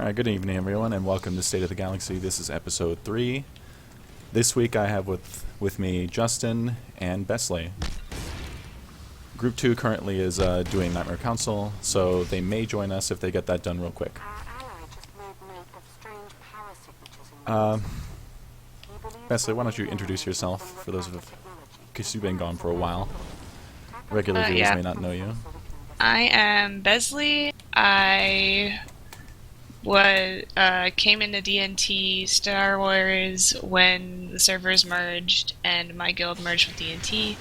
Alright, good evening everyone, and welcome to State of the Galaxy. This is episode 3. This week I have with me Justin and Besley. Group 2 currently is doing Nightmare Council, so they may join us if they get that done real quick. Besley, why don't you introduce yourself for those of because you've been gone for a while. Regular viewers may not know you. I am Besley. I came into D&T Star Wars when the servers merged and my guild merged with D&T.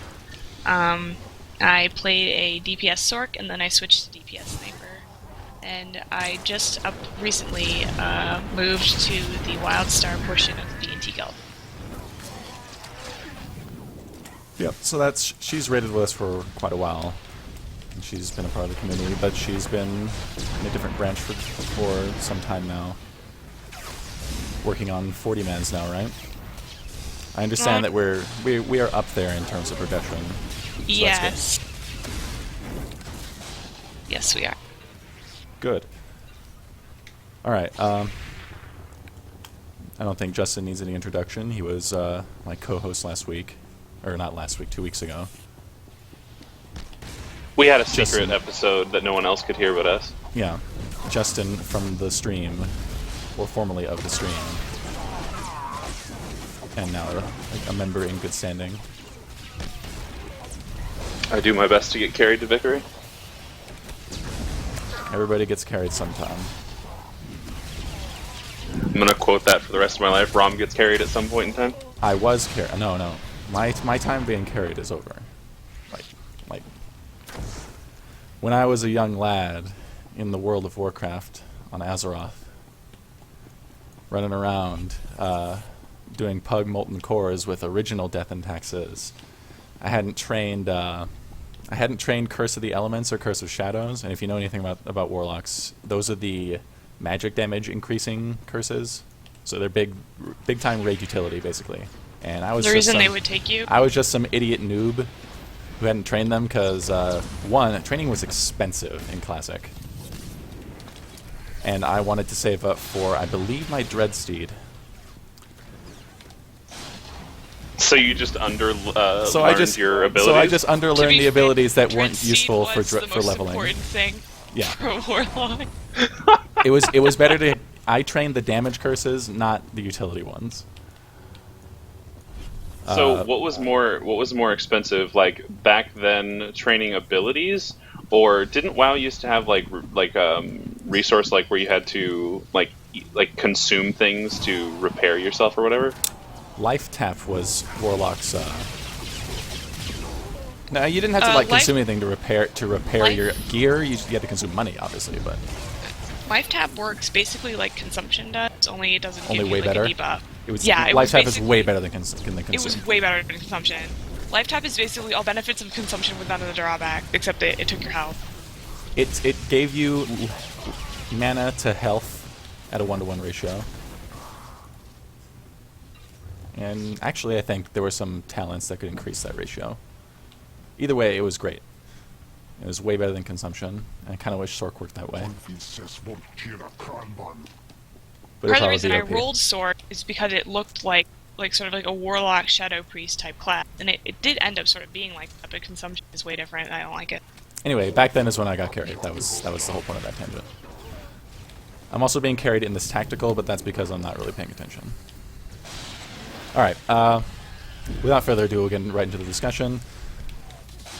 I played a DPS Sork and then I switched to DPS Sniper. And I just recently moved to the Wildstar portion of the D&T guild. Yep, so she's raided with us for quite a while. She's been a part of the community, but she's been in a different branch for some time now. Working on 40 mans now, right? I understand that we are up there in terms of progression. So yes. Yes, we are. Good. Alright, I don't think Justin needs any introduction. He was my co-host last week. Or not last week, 2 weeks ago. We had a secret episode that no one else could hear but us. Yeah. Justin from the stream, or formerly of the stream. And now a member in good standing. I do my best to get carried to victory. Everybody gets carried sometime. I'm gonna quote that for the rest of my life. Rom gets carried at some point in time. I was carried. No. My time being carried is over. Like, when I was a young lad in the World of Warcraft on Azeroth, running around doing Pug Molten Cores with original Death and Taxes, I hadn't trained Curse of the Elements or Curse of Shadows, and if you know anything about Warlocks, those are the magic damage increasing curses. So they're big time raid utility basically. And I was they would take you? I was just some idiot noob who hadn't trained them because, one, training was expensive in Classic. And I wanted to save up for, I believe, my Dreadsteed. So you just learned your abilities? So I just underlearned the abilities that weren't useful for leveling. Important thing for Warlock. It was better to... I trained the damage curses, not the utility ones. So what was more expensive, like back then, training abilities, or didn't WoW used to have like resource like where you had to like consume things to repair yourself or whatever? Life Tap was Warlock's. No, you didn't have to consume anything to repair your gear. You had to consume money, obviously, but. Life Tap works basically like consumption does, only it doesn't give you way like better. a debuff. Life Tap is way better than consume. It was way better than consumption. Life Tap is basically all benefits of consumption with none of the drawback, except it took your health. It gave you mana to health at a 1-to-1 ratio. And actually, I think there were some talents that could increase that ratio. Either way, it was great. It was way better than consumption. And I kind of wish Sork worked that way. But part of the reason I rolled Sork is because it looked like sort of like a Warlock Shadow Priest type class. And it did end up sort of being like that, but consumption is way different and I don't like it. Anyway, back then is when I got carried. That was the whole point of that tangent. I'm also being carried in this tactical, but that's because I'm not really paying attention. Alright, without further ado, we'll get right into the discussion.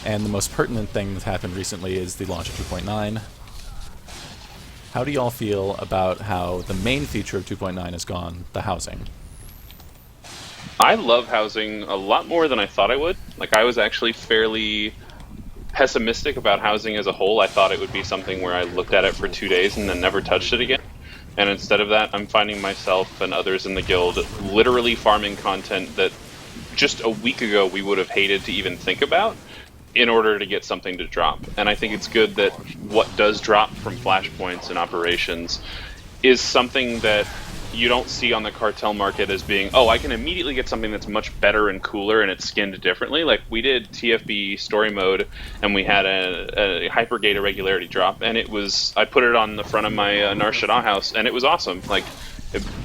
And the most pertinent thing that's happened recently is the launch of 2.9. How do y'all feel about how the main feature of 2.9 is gone, the housing? I love housing a lot more than I thought I would. Like, I was actually fairly pessimistic about housing as a whole. I thought it would be something where I looked at it for 2 days and then never touched it again. And instead of that, I'm finding myself and others in the guild literally farming content that just a week ago we would have hated to even think about in order to get something to drop. And I think it's good that what does drop from flashpoints and operations is something that you don't see on the cartel market as being, oh, I can immediately get something that's much better and cooler and it's skinned differently. Like, we did TFB story mode, and we had a Hypergate irregularity drop, and I put it on the front of my Nar Shaddaa house, and it was awesome. Like,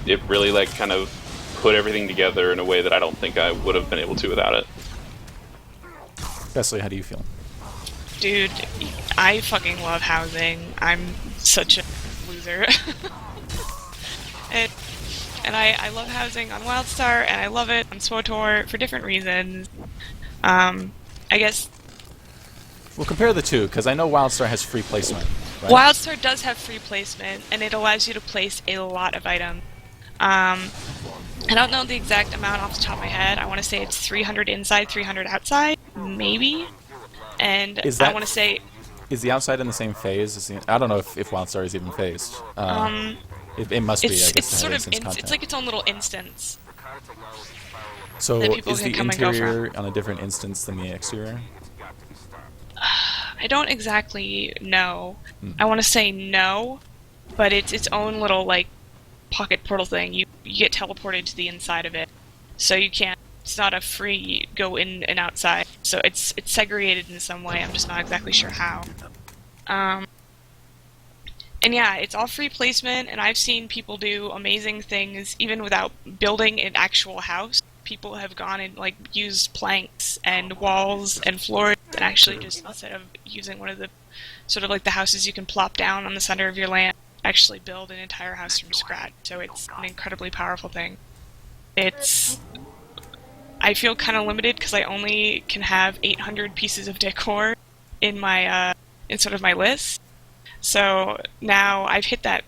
it really, like, kind of put everything together in a way that I don't think I would have been able to without it. Wesley, how do you feel? Dude, I fucking love housing. I'm such a loser. And I love housing on WildStar, and I love it on SWTOR for different reasons. I guess Well, compare the two, because I know WildStar has free placement, right? WildStar does have free placement, and it allows you to place a lot of items. I don't know the exact amount off the top of my head. I want to say it's 300 inside, 300 outside, maybe. And I want to say... Is the outside in the same phase? I don't know if WildStar is even phased. It must be, I guess, it's to sort have of instance content. it's like its own little instance. So that people is the can come and go interior on a different instance than the exterior? I don't exactly know. I want to say no, but it's its own little like pocket portal thing. You get teleported to the inside of it, so you can't. It's not a free go in and outside. So it's segregated in some way. I'm just not exactly sure how. And yeah, it's all free placement, and I've seen people do amazing things even without building an actual house. People have gone and like used planks and walls and floors, and actually just instead of using one of the sort of like the houses you can plop down on the center of your land, actually build an entire house from scratch. So it's an incredibly powerful thing. I feel kind of limited because I only can have 800 pieces of decor in my in sort of my list. So now I've hit that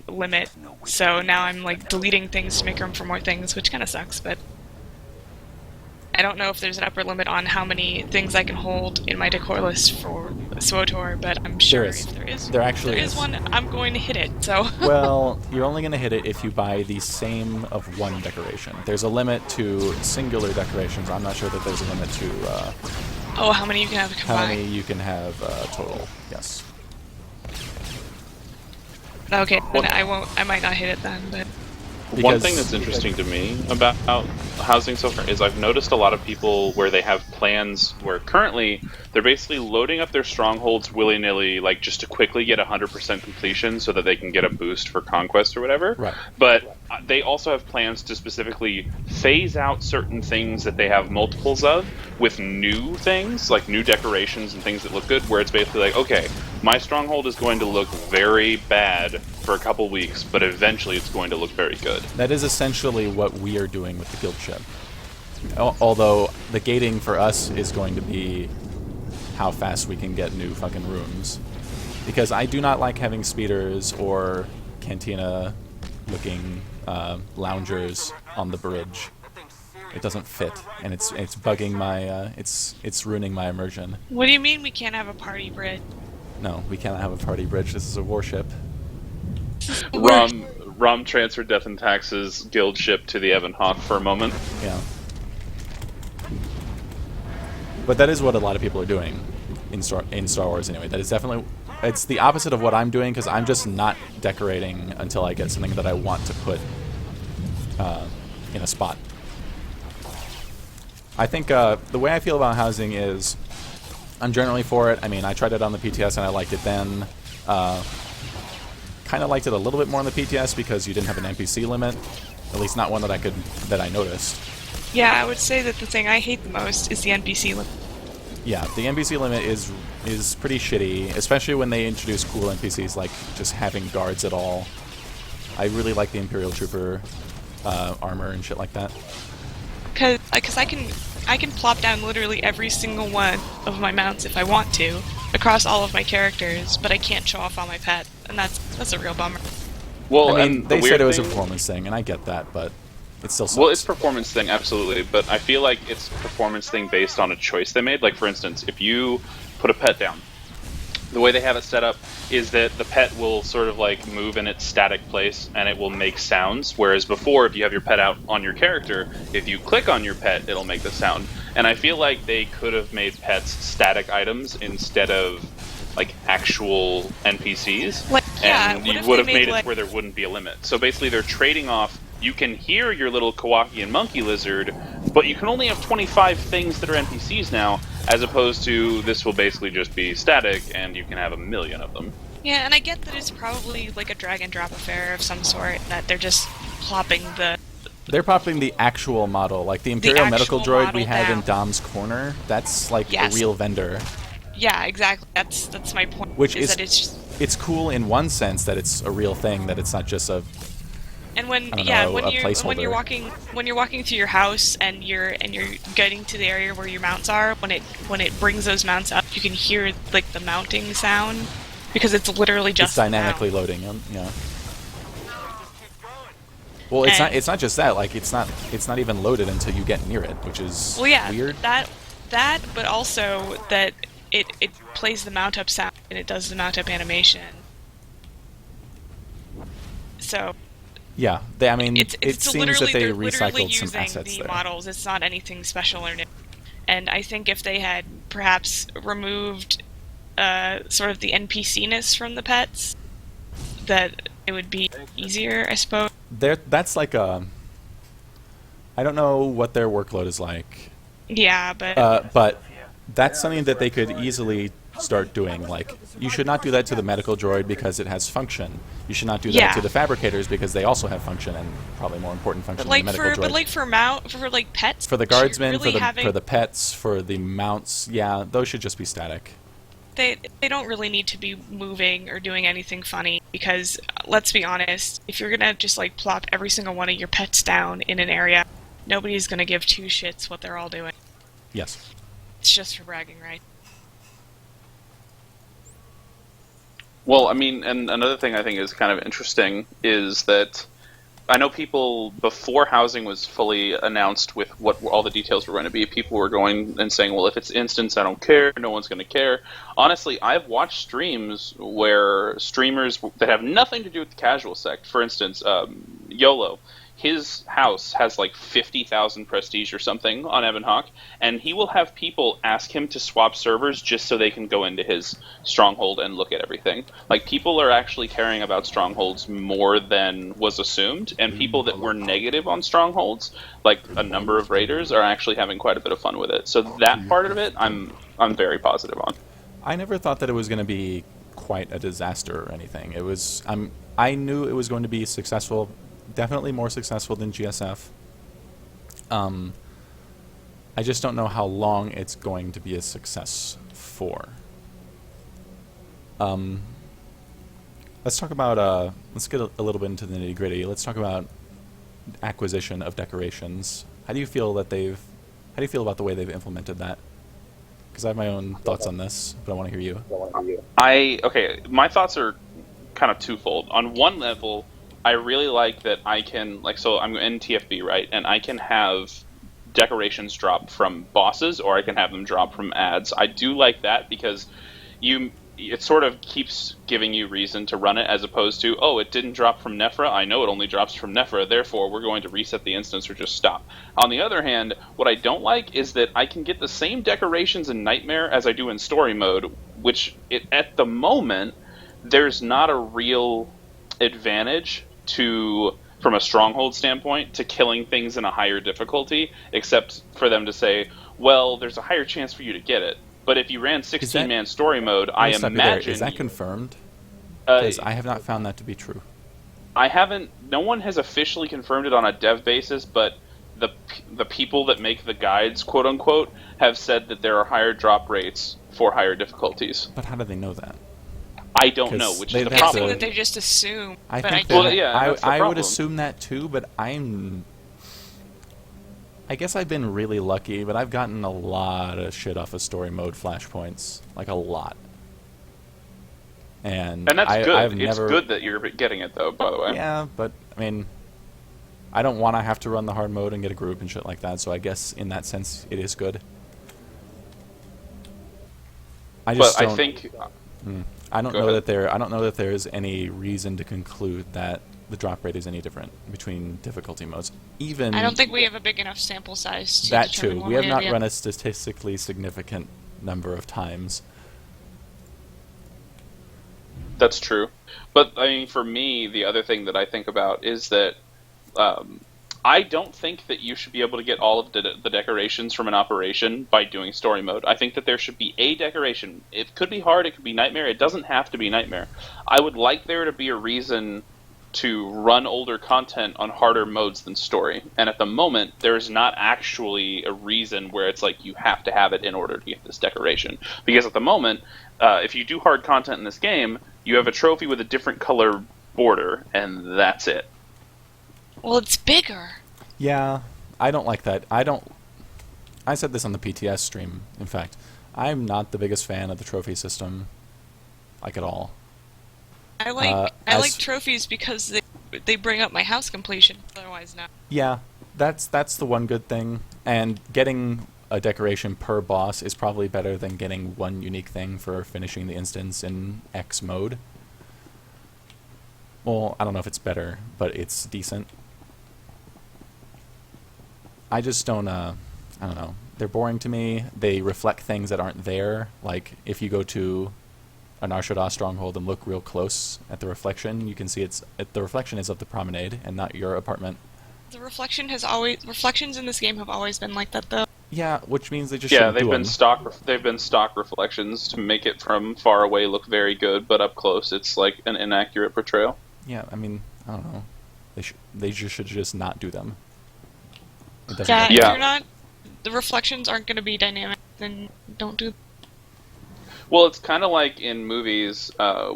limit. So now I'm like deleting things to make room for more things, which kind of sucks. But I don't know if there's an upper limit on how many things I can hold in my decor list for SWTOR, but I'm sure if there is. There actually is one. I'm going to hit it. So. Well, you're only going to hit it if you buy the same of one decoration. There's a limit to singular decorations. I'm not sure that there's a limit to. How many you can have combined? How many you can have total? Yes. Okay, then I might not hit it then, but. One thing that's interesting to me about housing so far is I've noticed a lot of people where they have plans where currently they're basically loading up their strongholds willy-nilly, like just to quickly get 100% completion so that they can get a boost for conquest or whatever. Right. But they also have plans to specifically phase out certain things that they have multiples of with new things, like new decorations and things that look good, where it's basically like, okay, my stronghold is going to look very bad for a couple weeks, but eventually it's going to look very good. That is essentially what we are doing with the guild ship. Although the gating for us is going to be how fast we can get new fucking rooms. Because I do not like having speeders or cantina-looking loungers on the bridge. It doesn't fit, and it's bugging my it's ruining my immersion. What do you mean we can't have a party bridge? No, we cannot have a party bridge. This is a warship. Rom transferred Death and Tax's guild ship to the Evan Hawk for a moment. Yeah. But that is what a lot of people are doing in Star Wars anyway. That is definitely... It's the opposite of what I'm doing, because I'm just not decorating until I get something that I want to put in a spot. I think the way I feel about housing is I'm generally for it. I mean, I tried it on the PTS and I liked it then. Kind of liked it a little bit more on the PTS because you didn't have an NPC limit, at least not one that I noticed. Yeah, I would say that the thing I hate the most is the NPC limit. Yeah, the NPC limit is pretty shitty, especially when they introduce cool NPCs like just having guards at all. I really like the Imperial Trooper armor and shit like that. Because I can plop down literally every single one of my mounts if I want to, across all of my characters, but I can't show off all my pets, and that's a real bummer. Well, I mean, and they said it was a thing, performance thing, and I get that, but it still sucks. well, it's a performance thing, absolutely, but I feel like it's a performance thing based on a choice they made. Like, for instance, if you put a pet down, the way they have it set up is that the pet will sort of like move in its static place and it will make sounds, whereas before, if you have your pet out on your character, if you click on your pet, it'll make the sound. And I feel like they could have made pets static items instead of like actual NPCs. Yeah, and what you if would they have made, made it like- where there wouldn't be a limit. So basically, they're trading off. You can hear your little Kowakian monkey lizard, but you can only have 25 things that are NPCs now, as opposed to this will basically just be static, and you can have 1,000,000 of them. Yeah, and I get that it's probably like a drag and drop affair of some sort, that they're just plopping the... They're popping the actual model, like the Imperial Medical actual Droid we model had in down. Dom's corner. That's like Yes. a real vendor. Yeah, exactly. That's my point. Which is is that it's just... It's cool in one sense that it's a real thing, that it's not just a And when I don't yeah, know, when a you're placeholder. when you're walking through your house and you're getting to the area where your mounts are, when it brings those mounts up, you can hear like the mounting sound because it's literally just it's dynamically the mount. loading. Yeah. Well, it's And- not just that. Like it's not even loaded until you get near it, which is Well, yeah, weird. that, but also that it plays the mount up sound and it does the mount up animation. So Yeah, I mean, it's it seems literally that they they're literally recycled some using assets the there. models. It's not anything special or new. And I think if they had perhaps removed sort of the NPC-ness from the pets, that it would be easier, I suppose. That's like a. I don't know what their workload is like, Yeah, but but that's something that they could easily start doing. Like, you should not do that to the medical droid because it has function. You should not do that Yeah. to the fabricators because they also have function and probably more important function like than the medical droid. for like pets, For the guardsmen, really for the pets, for the mounts, yeah, those should just be static. they don't really need to be moving or doing anything funny because let's be honest, if you're gonna just like plop every single one of your pets down in an area, nobody's gonna give two shits what they're all doing. Yes. It's just for bragging rights. Well, I mean, and another thing I think is kind of interesting is that I know people, before housing was fully announced with what all the details were going to be, people were going and saying, well, if it's instance, I don't care, no one's going to care. Honestly, I've watched streams where streamers that have nothing to do with the casual sect, for instance, YOLO, his house has like 50,000 prestige or something on Ebon Hawk, and he will have people ask him to swap servers just so they can go into his stronghold and look at everything. Like, people are actually caring about strongholds more than was assumed, and people that were negative on strongholds, like a number of raiders, are actually having quite a bit of fun with it. So that part of it, I'm very positive on. I never thought that it was going to be quite a disaster or anything. It was. I knew it was going to be successful. Definitely more successful than GSF. I just don't know how long it's going to be a success for. Let's talk about. Let's get a little bit into the nitty gritty. Let's talk about acquisition of decorations. How do you feel that they've? How do you feel about the way they've implemented that? Because I have my own thoughts on this, but I want to hear you. Okay, my thoughts are kind of twofold. On one level, I really like that I can, like, so I'm in TFB, right, and I can have decorations drop from bosses, or I can have them drop from ads. I do like that because it sort of keeps giving you reason to run it, as opposed to, oh, it didn't drop from Nephra, I know it only drops from Nephra, therefore we're going to reset the instance or just stop. On the other hand, what I don't like is that I can get the same decorations in Nightmare as I do in Story Mode, which, at the moment, there's not a real advantage from a stronghold standpoint, to killing things in a higher difficulty, except for them to say, well, there's a higher chance for you to get it. But if you ran 16-man story mode, I Let me stop you there. imagine... Is that confirmed? Because I have not found that to be true. I haven't... No one has officially confirmed it on a dev basis, but the people that make the guides, quote-unquote, have said that there are higher drop rates for higher difficulties. But how do they know that? I don't know, 'Cause which they'd is the have I to- think problem. that they just assume. I but think I Well, that yeah, that's the I would problem. assume that too, but I guess I've been really lucky, but I've gotten a lot of shit off of story mode flashpoints, like a lot. And And that's good. I've It's never, good that you're getting it, though, by the way. Yeah, but I mean, I don't want to have to run the hard mode and get a group and shit like that. So I guess in that sense, it is good. I just But I don't. think... I don't Go know ahead. that I don't know that there is any reason to conclude that the drop rate is any different between difficulty modes. Even I don't think we have a big enough sample size to that determine too. one We have way or not the run other. a statistically significant number of times. That's true. But I mean, for me, the other thing that I think about is that I don't think that you should be able to get all of the decorations from an operation by doing story mode. I think that there should be a decoration. It could be hard, it could be Nightmare, it doesn't have to be Nightmare. I would like there to be a reason to run older content on harder modes than story. And at the moment, there's not actually a reason where it's like you have to have it in order to get this decoration. Because at the moment, if you do hard content in this game, you have a trophy with a different color border, and that's it. Well, it's bigger. Yeah, I don't like that. I said this on the PTS stream, in fact. I'm not the biggest fan of the trophy system, like at all. I like as- trophies because they bring up my house completion. Otherwise, not. Yeah, that's the one good thing. And getting a decoration per boss is probably better than getting one unique thing for finishing the instance in X mode. Well, I don't know if it's better, but it's decent. I just don't, I don't know. They're boring to me. They reflect things that aren't there. Like, if you go to a Nar Shaddaa stronghold and look real close at the reflection, you can see the reflection is of the promenade and not your apartment. The reflections in this game have always been like that, though. Yeah, which means they just Yeah, shouldn't they've do been them. they've been stock reflections to make it from far away look very good, but up close it's like an inaccurate portrayal. Yeah, I mean, I don't know. They should just not do them. It doesn't Yeah, matter. if Yeah. you're not, the reflections aren't going to be dynamic, then don't do. Well, it's kind of like in movies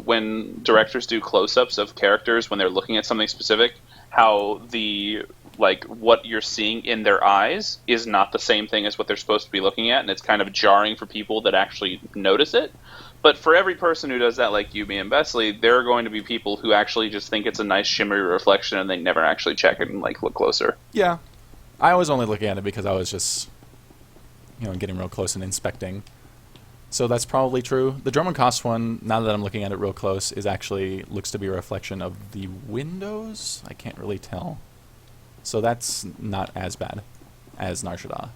when directors do close-ups of characters when they're looking at something specific, how what you're seeing in their eyes is not the same thing as what they're supposed to be looking at, and it's kind of jarring for people that actually notice it. But for every person who does that, like you, me, and Besley, there are going to be people who actually just think it's a nice shimmery reflection, and they never actually check it and look closer. Yeah. I was only looking at it because I was just, getting real close and inspecting. So that's probably true. The Drummond Cost one, now that I'm looking at it real close, looks to be a reflection of the windows. I can't really tell. So that's not as bad as Nar Shaddaa,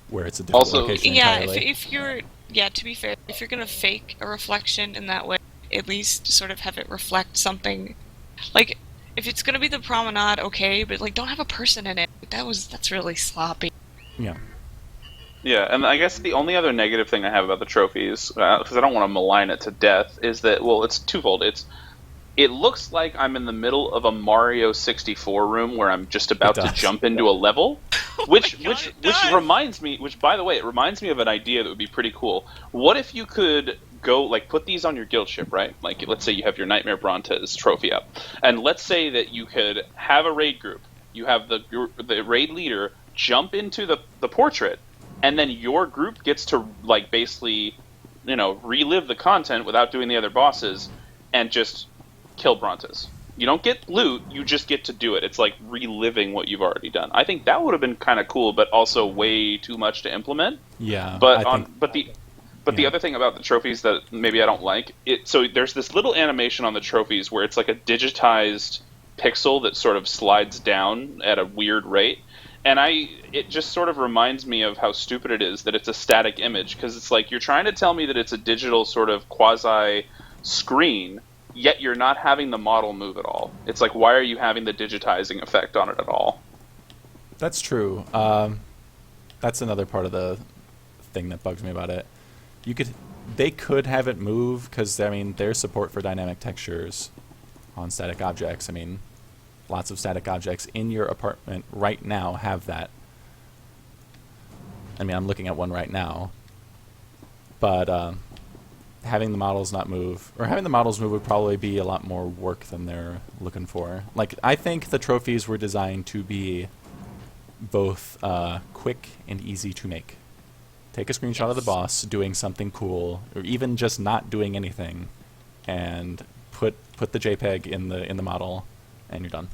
where it's a different Also- location Yeah, entirely. if you're, to be fair, if you're going to fake a reflection in that way, at least sort of have it reflect something. Like, if it's going to be the promenade, okay, but don't have a person in it. That's really sloppy. Yeah. Yeah, and I guess the only other negative thing I have about the trophies, because I don't want to malign it to death, is that, well, it's twofold. It looks like I'm in the middle of a Mario 64 room where I'm just about to does. jump into a level, which God, it does. reminds me, by the way, it reminds me of an idea that would be pretty cool. What if you could go, put these on your guild ship, right? Let's say you have your Nightmare Brontes trophy up, and let's say that you could have a raid group. You have the raid leader jump into the portrait, and then your group gets to basically, relive the content without doing the other bosses, and just kill Brontes. You don't get loot; you just get to do it. It's like reliving what you've already done. I think that would have been kind of cool, but also way too much to implement. Yeah. But I think, the yeah. other thing about the trophies that maybe I don't like, so there's this little animation on the trophies where it's like a digitized pixel that sort of slides down at a weird rate. And it just sort of reminds me of how stupid it is that it's a static image, because it's like you're trying to tell me that it's a digital sort of quasi screen, yet you're not having the model move at all. It's like, why are you having the digitizing effect on it at all? That's true. That's another part of the thing that bugs me about it. They could have it move, because there's support for dynamic textures on static objects. Lots of static objects in your apartment right now have that. I'm looking at one right now. But having the models not move, or having the models move, would probably be a lot more work than they're looking for. I think the trophies were designed to be both quick and easy to make. Take a screenshot of the boss doing something cool, or even just not doing anything, and put the JPEG in the model, and you're done.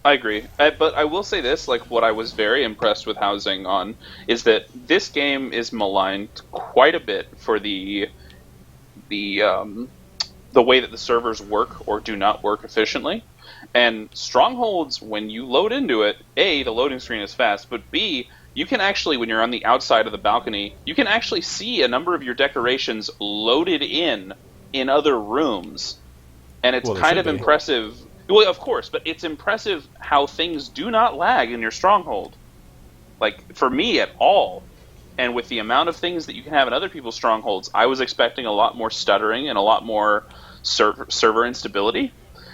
I agree, but I will say this: what I was very impressed with Housing on is that this game is maligned quite a bit for the way that the servers work or do not work efficiently. And Strongholds, when you load into it, A, the loading screen is fast, but B, you can actually, when you're on the outside of the balcony, you can actually see a number of your decorations loaded in in other rooms, and it's Well, they kind should of be. impressive. Well, of course, but it's impressive how things do not lag in your stronghold. Like, for me at all. And with the amount of things that you can have in other people's strongholds, I was expecting a lot more stuttering and a lot more server instability.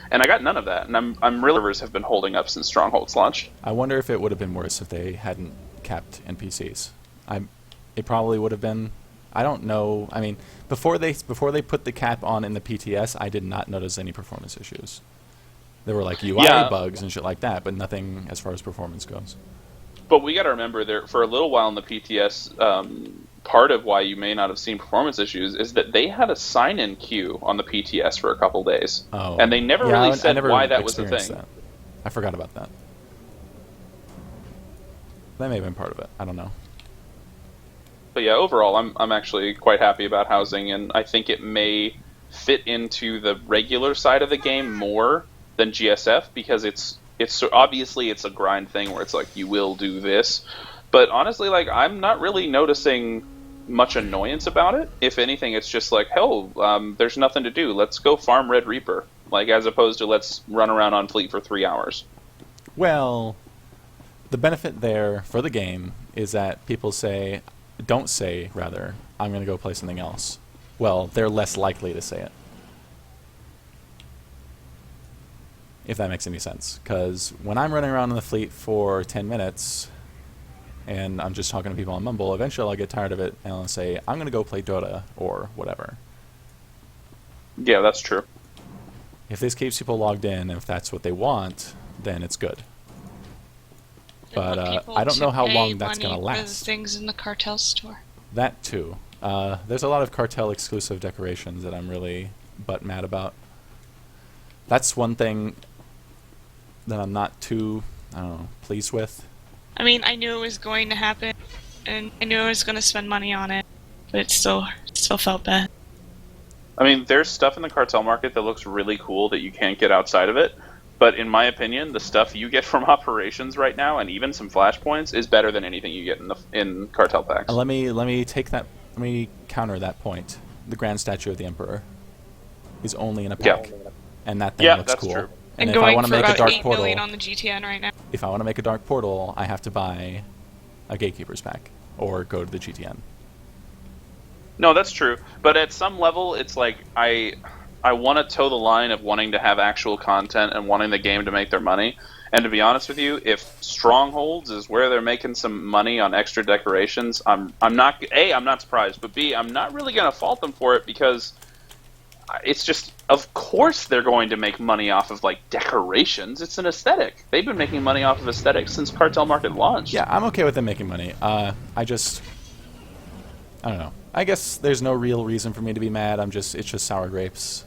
And I got none of that. And I'm really servers have been holding up since Strongholds launched. I wonder if it would have been worse if they hadn't capped NPCs. It probably would have been. I don't know. I mean, before they put the cap on in the PTS, I did not notice any performance issues. There were like UI bugs and shit like that, but nothing as far as performance goes. But we got to remember, there for a little while in the PTS, part of why you may not have seen performance issues is that they had a sign-in queue on the PTS for a couple days, and they never really said why that was the thing. That. I forgot about that. That may have been part of it. I don't know. But yeah, overall, I'm actually quite happy about housing, and I think it may fit into the regular side of the game more than GSF, because it's obviously it's a grind thing where it's like you will do this, but honestly, like, I'm not really noticing much annoyance about it. If anything, it's just like, hell, there's nothing to do. Let's go farm Red Reaper, like, as opposed to let's run around on Fleet for 3 hours. Well, the benefit there for the game is that people don't say, I'm going to go play something else. Well, they're less likely to say it. If that makes any sense. Because when I'm running around in the Fleet for 10 minutes, and I'm just talking to people on Mumble, eventually I'll get tired of it, and I'll say, I'm going to go play Dota, or whatever. Yeah, that's true. If this keeps people logged in, and if that's what they want, then it's good. But I don't know how long that's going to last. Things in the cartel store. That too. There's a lot of cartel exclusive decorations that I'm really butt mad about. That's one thing that I'm not too, pleased with. I mean, I knew it was going to happen, and I knew I was going to spend money on it, but it still felt bad. I mean, there's stuff in the cartel market that looks really cool that you can't get outside of it. But in my opinion, the stuff you get from operations right now, and even some flashpoints, is better than anything you get in cartel packs. Let me counter that point. The Grand Statue of the Emperor is only in a pack, and that thing looks cool. True. And if going I want to for make a about dark 8 portal, million on the GTN right now. If I want to make a dark portal, I have to buy a Gatekeeper's pack or go to the GTN. No, that's true. But at some level, it's like I want to toe the line of wanting to have actual content and wanting the game to make their money. And to be honest with you, if Strongholds is where they're making some money on extra decorations, I'm not surprised, but B, I'm not really going to fault them for it, because it's just, of course they're going to make money off of, like, decorations. It's an aesthetic. They've been making money off of aesthetics since Cartel Market launched. Yeah, I'm okay with them making money. I don't know. I guess there's no real reason for me to be mad. It's just sour grapes.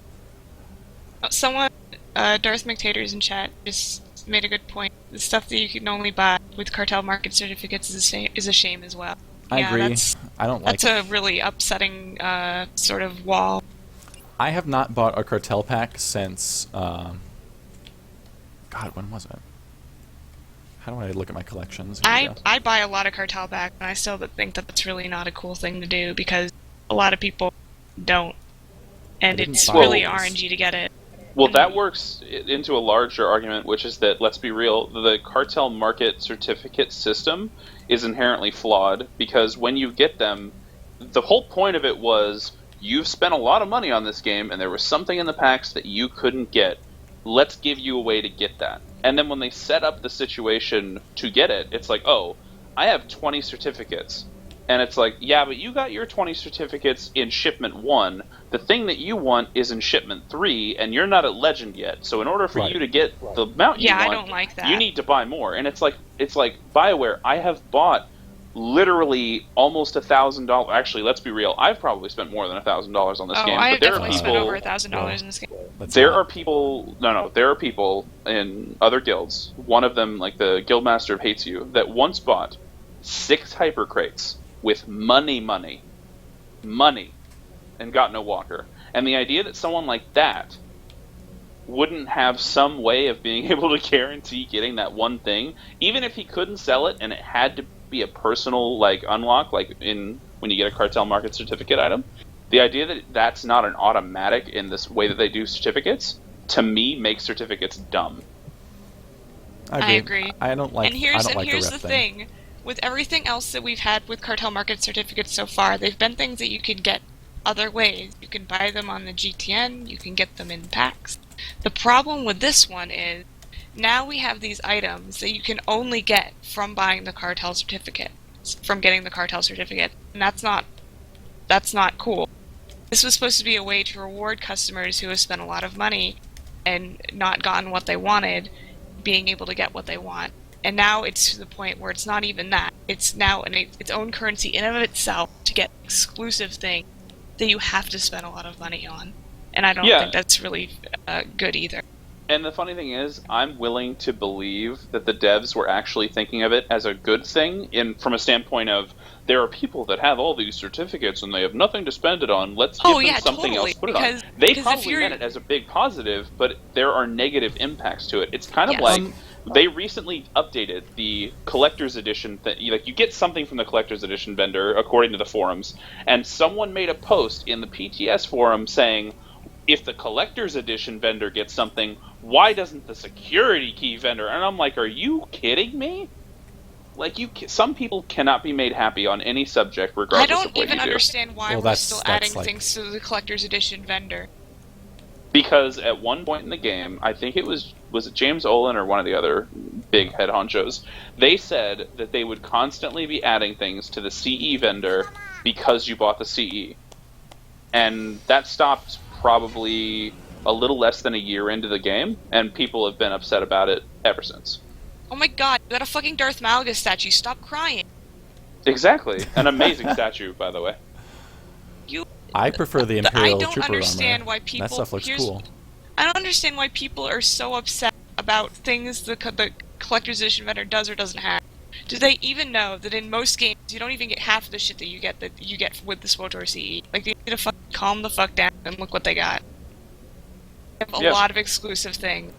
Someone, Darth McTaters in chat, just made a good point. The stuff that you can only buy with cartel market certificates is a shame as well. I agree. I don't like. That's a really upsetting sort of wall. I have not bought a cartel pack since. God, when was it? How do I look at my collections? I buy a lot of cartel packs, and I still think that that's really not a cool thing to do, because a lot of people don't, and it's really RNG to get it. Well, that works into a larger argument, which is that, let's be real, the cartel market certificate system is inherently flawed, because when you get them, the whole point of it was, you've spent a lot of money on this game, and there was something in the packs that you couldn't get. Let's give you a way to get that. And then when they set up the situation to get it, it's like, oh, I have 20 certificates. And it's like, yeah, but you got your 20 certificates in shipment 1. The thing that you want is in shipment 3, and you're not at legend yet. So in order for you to get the mount you want, I don't like that. You need to buy more. And it's like BioWare, I have bought literally almost $1,000. Actually, let's be real. I've probably spent more than $1,000 on this game. I but there definitely are spent people, over $1,000 in this game. there are people in other guilds. One of them, like the Guildmaster of Hates You, that once bought 6 hyper crates with money, and got no walker. And the idea that someone like that wouldn't have some way of being able to guarantee getting that one thing, even if he couldn't sell it and it had to be a personal, like, unlock, like in when you get a cartel market certificate item, The idea that that's not an automatic in this way that they do certificates, to me, makes certificates dumb. I agree. I don't like. And here's I don't like the rep thing. With everything else that we've had with cartel market certificates so far, they've been things that you can get other ways. You can buy them on the GTN, you can get them in packs. The problem with this one is, now we have these items that you can only get from buying the cartel certificate, from getting the cartel certificate, and that's not cool. This was supposed to be a way to reward customers who have spent a lot of money and not gotten what they wanted, being able to get what they want. And now it's to the point where it's not even that. It's now its own currency in and of itself to get exclusive things that you have to spend a lot of money on. And I don't think that's really good either. And the funny thing is, I'm willing to believe that the devs were actually thinking of it as a good thing, from a standpoint of, there are people that have all these certificates and they have nothing to spend it on. Let's give them something else to put it on. They probably meant it as a big positive, but there are negative impacts to it. It's kind of like they recently updated the collector's edition. You get something from the collector's edition vendor, according to the forums, and someone made a post in the PTS forum saying, if the collector's edition vendor gets something, why doesn't the security key vendor? And I'm like, are you kidding me? Like, some people cannot be made happy on any subject, regardless of what you do. I don't even understand why we're still adding things to the collector's edition vendor. Because at one point in the game, I think it was it James Olin or one of the other big head honchos, they said that they would constantly be adding things to the CE vendor because you bought the CE. And that stopped probably a little less than a year into the game, and people have been upset about it ever since. Oh my god, you got a fucking Darth Malgus statue, stop crying. Exactly. An amazing statue, by the way. I prefer the Imperial Trooper armor. Why people, that stuff looks cool. I don't understand why people are so upset about things the collector's edition vendor does or doesn't have. Do they even know that in most games you don't even get half of the shit that you get with the SWTOR CE? Like, they need to fucking calm the fuck down and look what they got. They have a lot of exclusive things.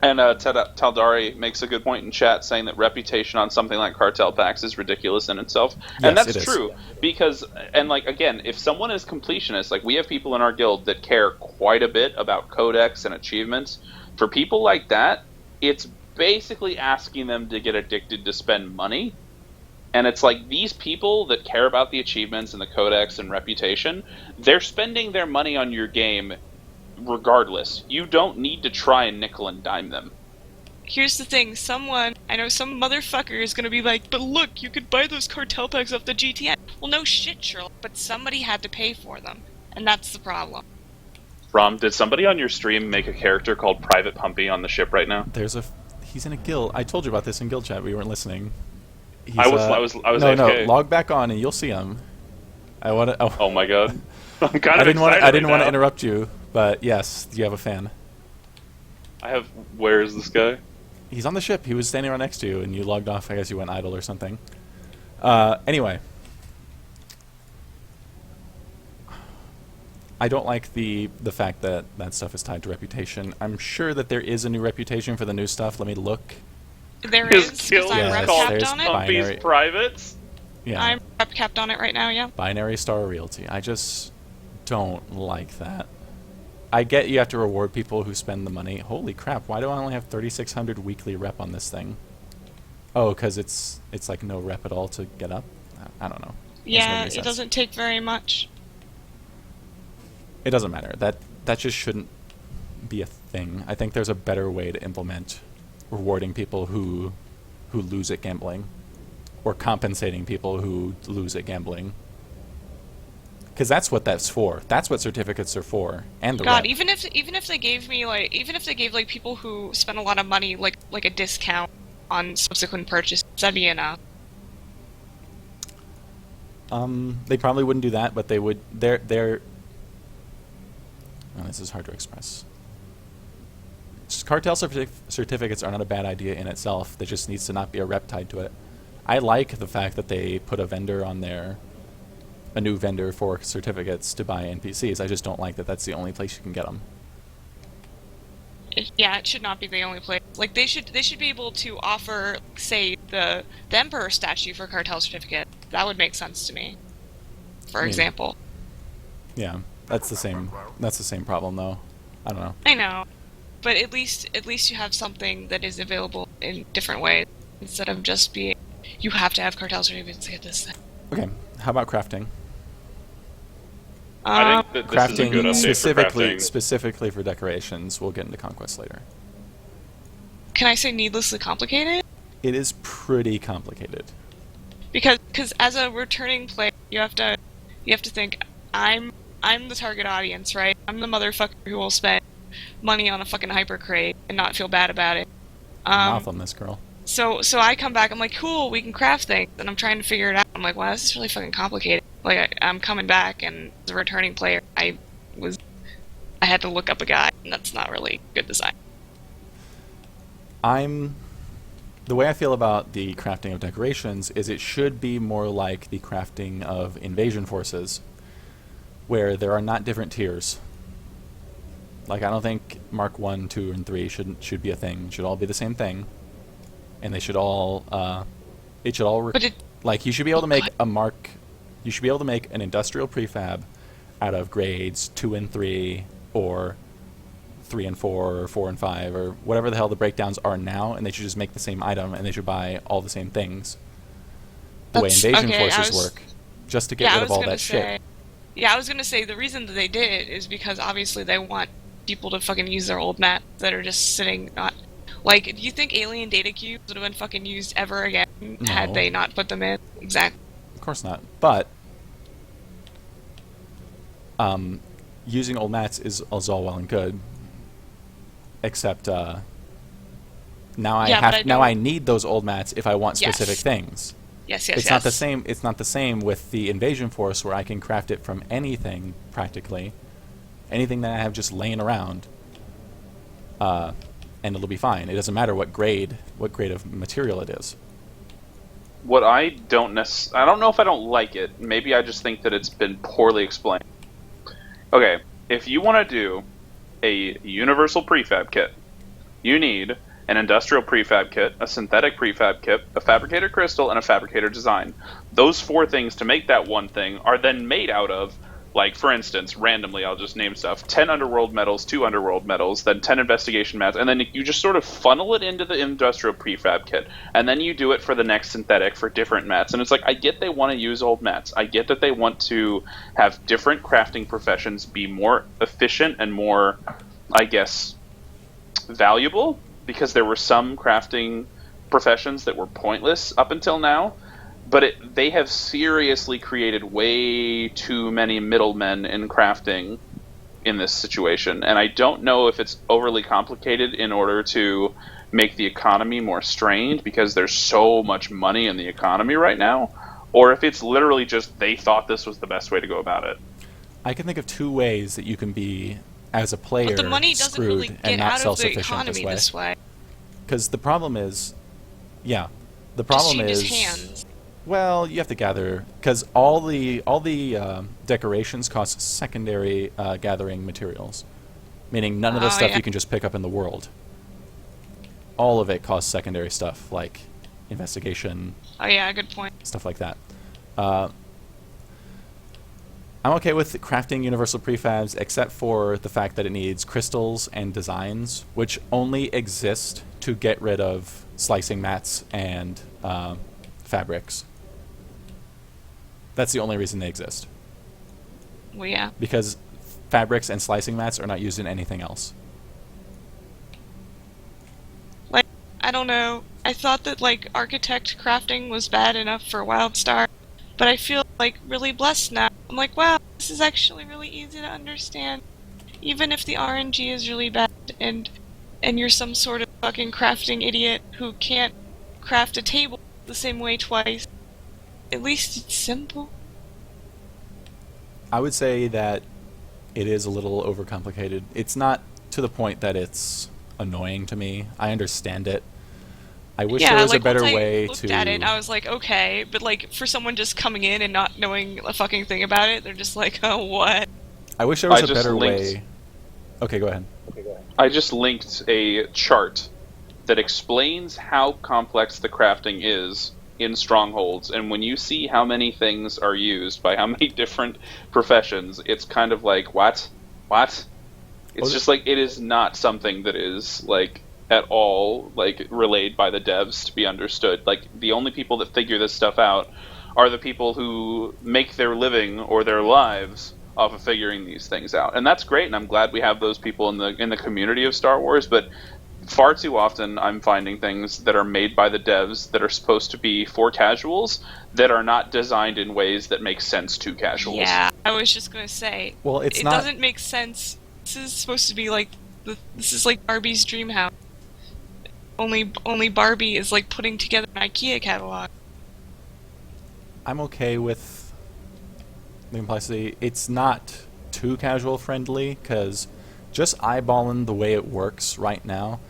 And Taldari makes a good point in chat, saying that reputation on something like Cartel Packs is ridiculous in itself. And yes, that's true, because, and like, again, if someone is completionist, like, we have people in our guild that care quite a bit about codex and achievements. For people like that, it's basically asking them to get addicted to spend money. And it's like, these people that care about the achievements and the codex and reputation, they're spending their money on your game regardless. You don't need to try and nickel and dime them. Here's the thing, I know some motherfucker is gonna be like, but look, you could buy those cartel packs off the GTN. Well, no shit, Sherlock, but somebody had to pay for them. And that's the problem. Rom, did somebody on your stream make a character called Private Pumpy on the ship right now? He's in a guild. I told you about this in guild chat, we weren't listening. I was no, AFK. No, log back on and you'll see him. Oh my god. I'm kind of I didn't want to now. interrupt you, but yes, you have a fan. Where is this guy? He's on the ship. He was standing right next to you, and you logged off. I guess you went idle or something. Anyway. I don't like the fact that that stuff is tied to reputation. I'm sure that there is a new reputation for the new stuff. Let me look. There His is, guild because I'm rep called capped on it. Pumpy's Privates? Yeah. I'm rep capped on it right now, yeah. Binary Star Realty. I just don't like that. I get you have to reward people who spend the money. Holy crap, why do I only have 3,600 weekly rep on this thing? Oh, because it's like no rep at all to get up? I don't know. Yeah, it doesn't take very much. It doesn't matter. That just shouldn't be a thing. I think there's a better way to implement rewarding people who lose at gambling, or compensating people who lose at gambling. Because that's what that's for. That's what certificates are for. And the God, rep. even if they gave people who spend a lot of money like a discount on subsequent purchases, that'd be enough. They probably wouldn't do that, but they would. Oh, this is hard to express. Cartel certificates are not a bad idea in itself. There just needs to not be a rep tied to it. I like the fact that they put a vendor on there, a new vendor for certificates to buy NPCs. I just don't like that that's the only place you can get them. Yeah, it should not be the only place. Like, they should be able to offer, say, the Emperor statue for cartel certificate. That would make sense to me, for example. Yeah, that's the same. That's the same problem, though. I don't know. I know, but at least you have something that is available in different ways instead of just being you have to have cartels ravens to get this thing. Okay, how about crafting? I think that this is a good Crafting update for crafting. specifically for decorations. We'll get into conquest later. Can I say needlessly complicated? It is pretty complicated. Because as a returning player, you have to think I'm the target audience, right? I'm the motherfucker who will spend money on a fucking hyper crate and not feel bad about it. Mouth on this girl. So I come back, I'm like, cool, we can craft things, and I'm trying to figure it out. I'm like, wow, this is really fucking complicated. Like, I'm coming back, and as a returning player, I had to look up a guide, and that's not really good design. The way I feel about the crafting of decorations is it should be more like the crafting of invasion forces, where there are not different tiers. Like, I don't think Mark 1, 2, and 3 should be a thing. It should all be the same thing. And they should all, like, you should be able to make you should be able to make an industrial prefab out of grades 2 and 3, or 3 and 4, or 4 and 5, or whatever the hell the breakdowns are now, and they should just make the same item, and they should buy all the same things. The way invasion forces work. Just to get rid of all that shit. Yeah, I was gonna say the reason that they did it is because obviously they want people to fucking use their old maps that are just sitting not. Like, do you think alien data cubes would have been fucking used ever again had they not put them in? Exactly. Of course not. But using old mats is all well and good. Except now I need those old mats if I want specific things. Yes. It's not the same. It's not the same with the invasion force where I can craft it from anything practically, anything that I have just laying around, and it'll be fine. It doesn't matter what grade of material it is. What I don't know if I don't like it. Maybe I just think that it's been poorly explained. Okay, if you want to do a universal prefab kit, you need an industrial prefab kit, a synthetic prefab kit, a fabricator crystal, and a fabricator design. Those 4 things to make that one thing are then made out of, like, for instance, randomly, I'll just name stuff, 10 underworld metals, 2 underworld metals, then 10 investigation mats, and then you just sort of funnel it into the industrial prefab kit, and then you do it for the next synthetic for different mats. And it's like, I get they want to use old mats. I get that they want to have different crafting professions be more efficient and more, I guess, valuable, because there were some crafting professions that were pointless up until now. But they have seriously created way too many middlemen in crafting in this situation. And I don't know if it's overly complicated in order to make the economy more strained because there's so much money in the economy right now, or if it's literally just they thought this was the best way to go about it. I can think of 2 ways that you can be, as a player, but the money doesn't really screwed get and not out of the self-sufficient economy this way. Because the problem is, hands. Well, you have to gather, because all the decorations cost secondary gathering materials, meaning none of the stuff you can just pick up in the world. All of it costs secondary stuff, like investigation. Oh yeah, good point. Stuff like that. I'm okay with crafting universal prefabs, except for the fact that it needs crystals and designs, which only exist to get rid of slicing mats and fabrics. That's the only reason they exist. Well, yeah. Because fabrics and slicing mats are not used in anything else. Like, I don't know. I thought that, like, architect crafting was bad enough for WildStar, but I feel, like, really blessed now. I'm like, wow, this is actually really easy to understand. Even if the RNG is really bad and you're some sort of fucking crafting idiot who can't craft a table the same way twice, at least it's simple. I would say that it is a little overcomplicated. It's not to the point that it's annoying to me. I understand it. I wish there was a better way to... looked at it, I was like, okay, but like, for someone just coming in and not knowing a fucking thing about it, they're just like, oh, what? I wish there was a better way... Okay, go ahead. I just linked a chart that explains how complex the crafting is in strongholds, and when you see how many things are used by how many different professions, it's kind of like, what? It's just like, it is not something that is like at all like relayed by the devs to be understood. Like, the only people that figure this stuff out are the people who make their living or their lives off of figuring these things out, and that's great. And I'm glad we have those people in the community of Star Wars. But far too often, I'm finding things that are made by the devs that are supposed to be for casuals that are not designed in ways that make sense to casuals. Yeah, I was just gonna say. Well, it doesn't make sense. This is supposed to be like this is like Barbie's dream house. Only Barbie is like putting together an IKEA catalog. I'm okay with the complexity. It's not too casual friendly, because just eyeballing the way it works right now,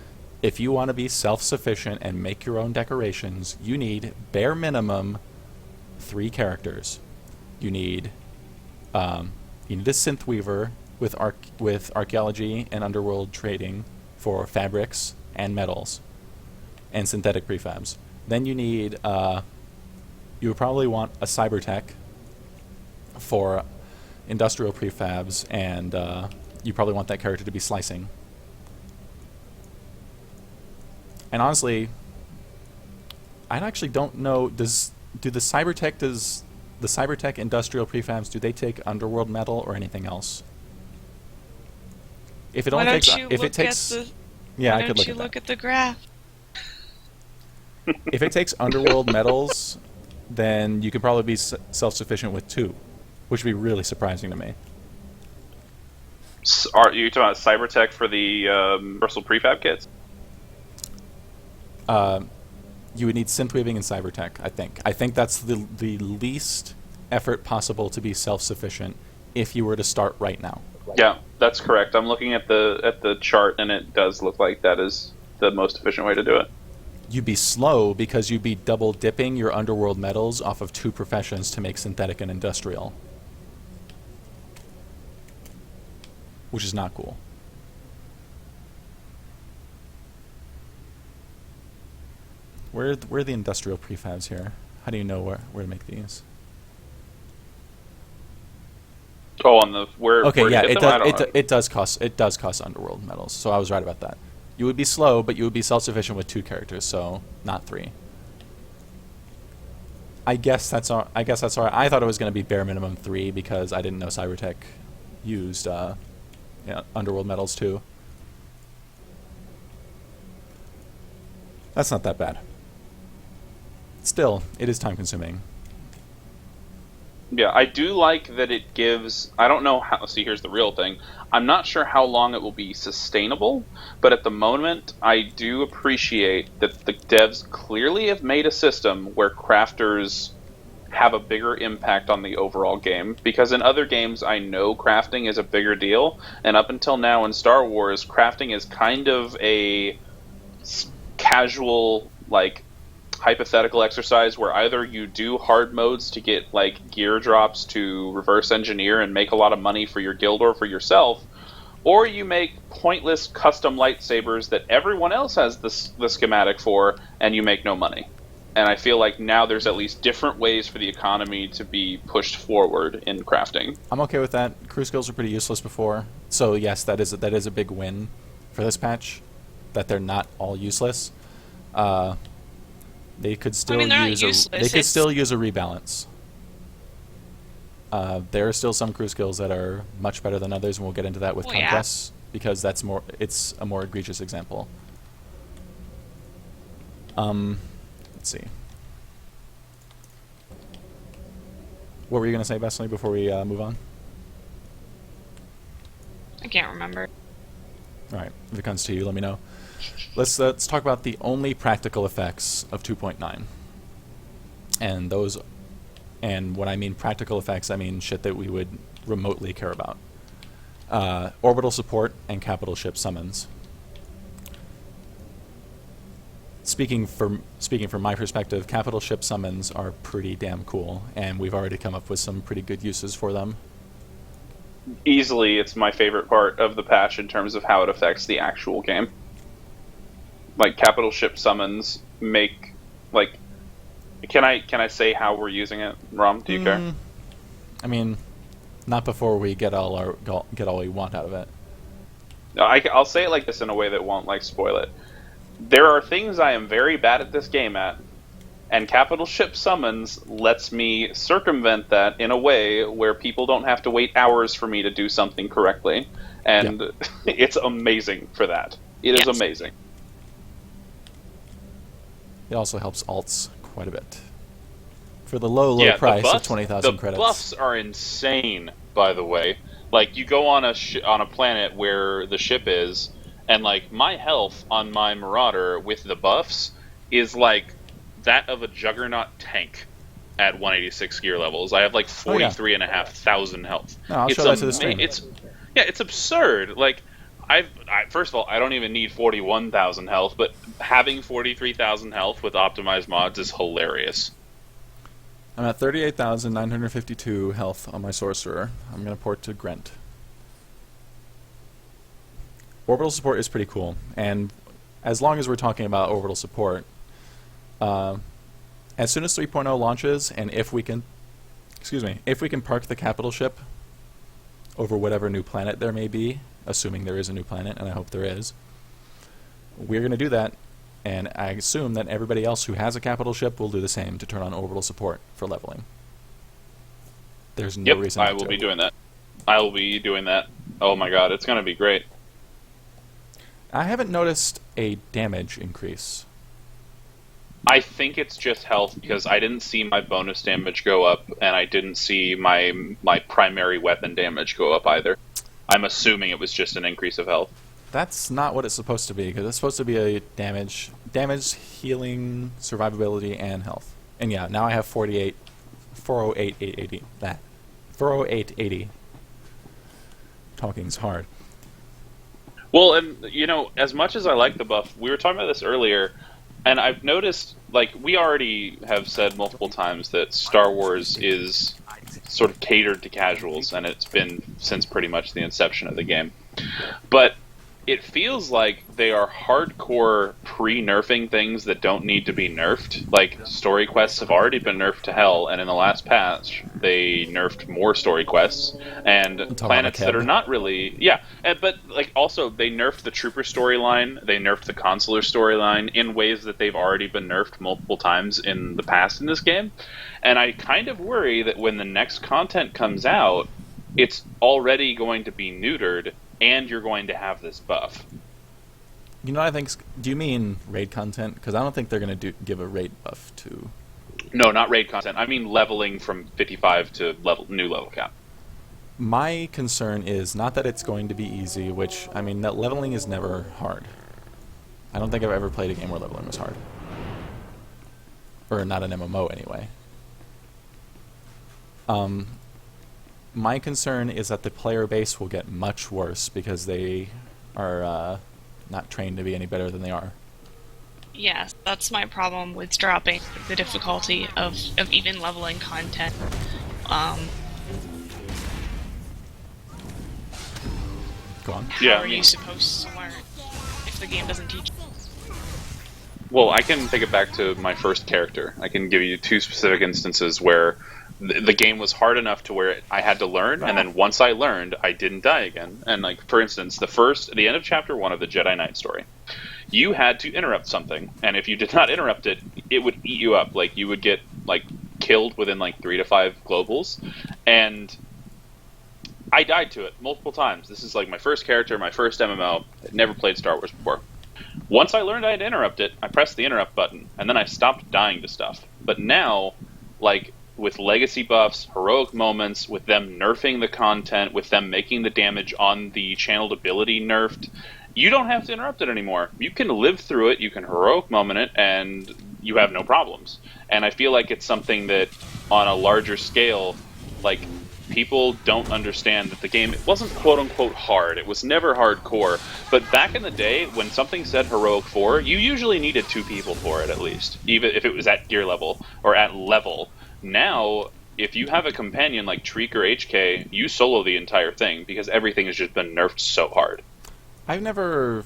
if you want to be self-sufficient and make your own decorations, you need bare minimum 3 characters. You need a synth weaver with archaeology and underworld trading for fabrics and metals and synthetic prefabs. Then you need you would probably want a cybertech for industrial prefabs, and you probably want that character to be slicing. And honestly, I actually don't know. Do the cybertech industrial prefabs, do they take underworld metal or anything else? If it only takes, if it takes, yeah, I could look at that. Look at the graph. If it takes underworld metals, then you could probably be self-sufficient with 2, which would be really surprising to me. Are you talking about cybertech for the universal prefab kits? You would need synthweaving and cybertech, I think. I think that's the least effort possible to be self-sufficient if you were to start right now. Yeah, that's correct. I'm looking at the chart, and it does look like that is the most efficient way to do it. You'd be slow because you'd be double dipping your underworld metals off of 2 professions to make synthetic and industrial, which is not cool. Where are the industrial prefabs here? How do you know where to make these? Oh, on the where? Okay, where yeah, it does cost underworld metals. So I was right about that. You would be slow, but you would be self-sufficient with 2 characters, so not 3. I guess that's all right. I thought it was going to be bare minimum 3 because I didn't know cybertech used underworld metals too. That's not that bad. Still, it is time-consuming. Yeah, I do like that it gives... I don't know how... See, here's the real thing. I'm not sure how long it will be sustainable, but at the moment, I do appreciate that the devs clearly have made a system where crafters have a bigger impact on the overall game. Because in other games, I know crafting is a bigger deal, and up until now in Star Wars, crafting is kind of a casual, like, hypothetical exercise where either you do hard modes to get like gear drops to reverse engineer and make a lot of money for your guild or for yourself, or you make pointless custom lightsabers that everyone else has the schematic for and you make no money. And I feel like now there's at least different ways for the economy to be pushed forward in crafting. I'm okay with that. Crew skills were pretty useless before, so yes, that is a big win for this patch, that they're not all useless. They could still use a rebalance. There are still some crew skills that are much better than others, and we'll get into that with Conquests, because it's a more egregious example. Let's see. What were you going to say, Vesely, before we move on? I can't remember. All right, if it comes to you, let me know. Let's talk about the only practical effects of 2.9. And when I mean practical effects, I mean shit that we would remotely care about. Orbital support and capital ship summons. Speaking from my perspective, capital ship summons are pretty damn cool, and we've already come up with some pretty good uses for them. Easily, it's my favorite part of the patch in terms of how it affects the actual game. Like, capital ship summons make, like, Can I say how we're using it, Rom? Do you care? I mean, not before we get all we want out of it. No, I'll say it like this in a way that won't like spoil it. There are things I am very bad at this game at, and Capital Ship Summons lets me circumvent that in a way where people don't have to wait hours for me to do something correctly, and it's amazing for that. It is amazing. It also helps alts quite a bit. For the low price of 20,000 credits. The buffs are insane, by the way. Like, you go on a planet where the ship is, and like my health on my Marauder with the buffs is like that of a Juggernaut tank at 186 gear levels. I have like 43,500 health. No, I'll show that to the stream. It's absurd. Like, first of all, I don't even need 41,000 health, but having 43,000 health with optimized mods is hilarious. I'm at 38,952 health on my Sorcerer. I'm going to port to Grent. Orbital support is pretty cool, and as long as we're talking about orbital support, as soon as 3.0 launches, and if we can park the capital ship over whatever new planet there may be, assuming there is a new planet, and I hope there is, we're going to do that, and I assume that everybody else who has a capital ship will do the same to turn on orbital support for leveling. There's no reason not to. I will be doing that. I will be doing that. Oh my god, it's going to be great. I haven't noticed a damage increase. I think it's just health, because I didn't see my bonus damage go up, and I didn't see my primary weapon damage go up either. I'm assuming it was just an increase of health. That's not what it's supposed to be, because it's supposed to be a damage, healing, survivability, and health. And yeah, now I have 408,880. 408,80. Talking's hard. Well, and, you know, as much as I like the buff, we were talking about this earlier, and I've noticed, like, we already have said multiple times that Star Wars is sort of catered to casuals, and it's been since pretty much the inception of the game. But it feels like they are hardcore pre-nerfing things that don't need to be nerfed. Like, story quests have already been nerfed to hell, and in the last patch, they nerfed more story quests, and planets that are not really... Yeah, but, like, also, they nerfed the Trooper storyline, they nerfed the Consular storyline in ways that they've already been nerfed multiple times in the past in this game, and I kind of worry that when the next content comes out, it's already going to be neutered, and you're going to have this buff. You know what I think? Do you mean raid content? Because I don't think they're going to give a raid buff to... No, not raid content. I mean leveling from 55 to new level cap. My concern is not that it's going to be easy, which, I mean, that leveling is never hard. I don't think I've ever played a game where leveling was hard. Or not an MMO, anyway. My concern is that the player base will get much worse because they are not trained to be any better than they are. Yes, that's my problem with dropping the difficulty of even leveling content. Go on. How are you supposed to learn if the game doesn't teach you? Well, I can take it back to my first character. I can give you two specific instances where the game was hard enough to where I had to learn, and then once I learned, I didn't die again. And, like, for instance, the end of Chapter 1 of the Jedi Knight story, you had to interrupt something, and if you did not interrupt it, it would eat you up. Like, you would get, like, killed within, like, 3 to 5 globals, and I died to it multiple times. This is, like, my first character, my first MMO. I'd never played Star Wars before. Once I learned I had to interrupt it, I pressed the interrupt button, and then I stopped dying to stuff. But now, like, with legacy buffs, heroic moments, with them nerfing the content, with them making the damage on the channeled ability nerfed, you don't have to interrupt it anymore. You can live through it, you can heroic moment it, and you have no problems. And I feel like it's something that, on a larger scale, like, people don't understand that the game wasn't quote-unquote hard. It was never hardcore. But back in the day, when something said Heroic 4, you usually needed 2 people for it, at least. Even if it was at gear level, or at level. Now, if you have a companion like Treek or HK, you solo the entire thing, because everything has just been nerfed so hard. I've never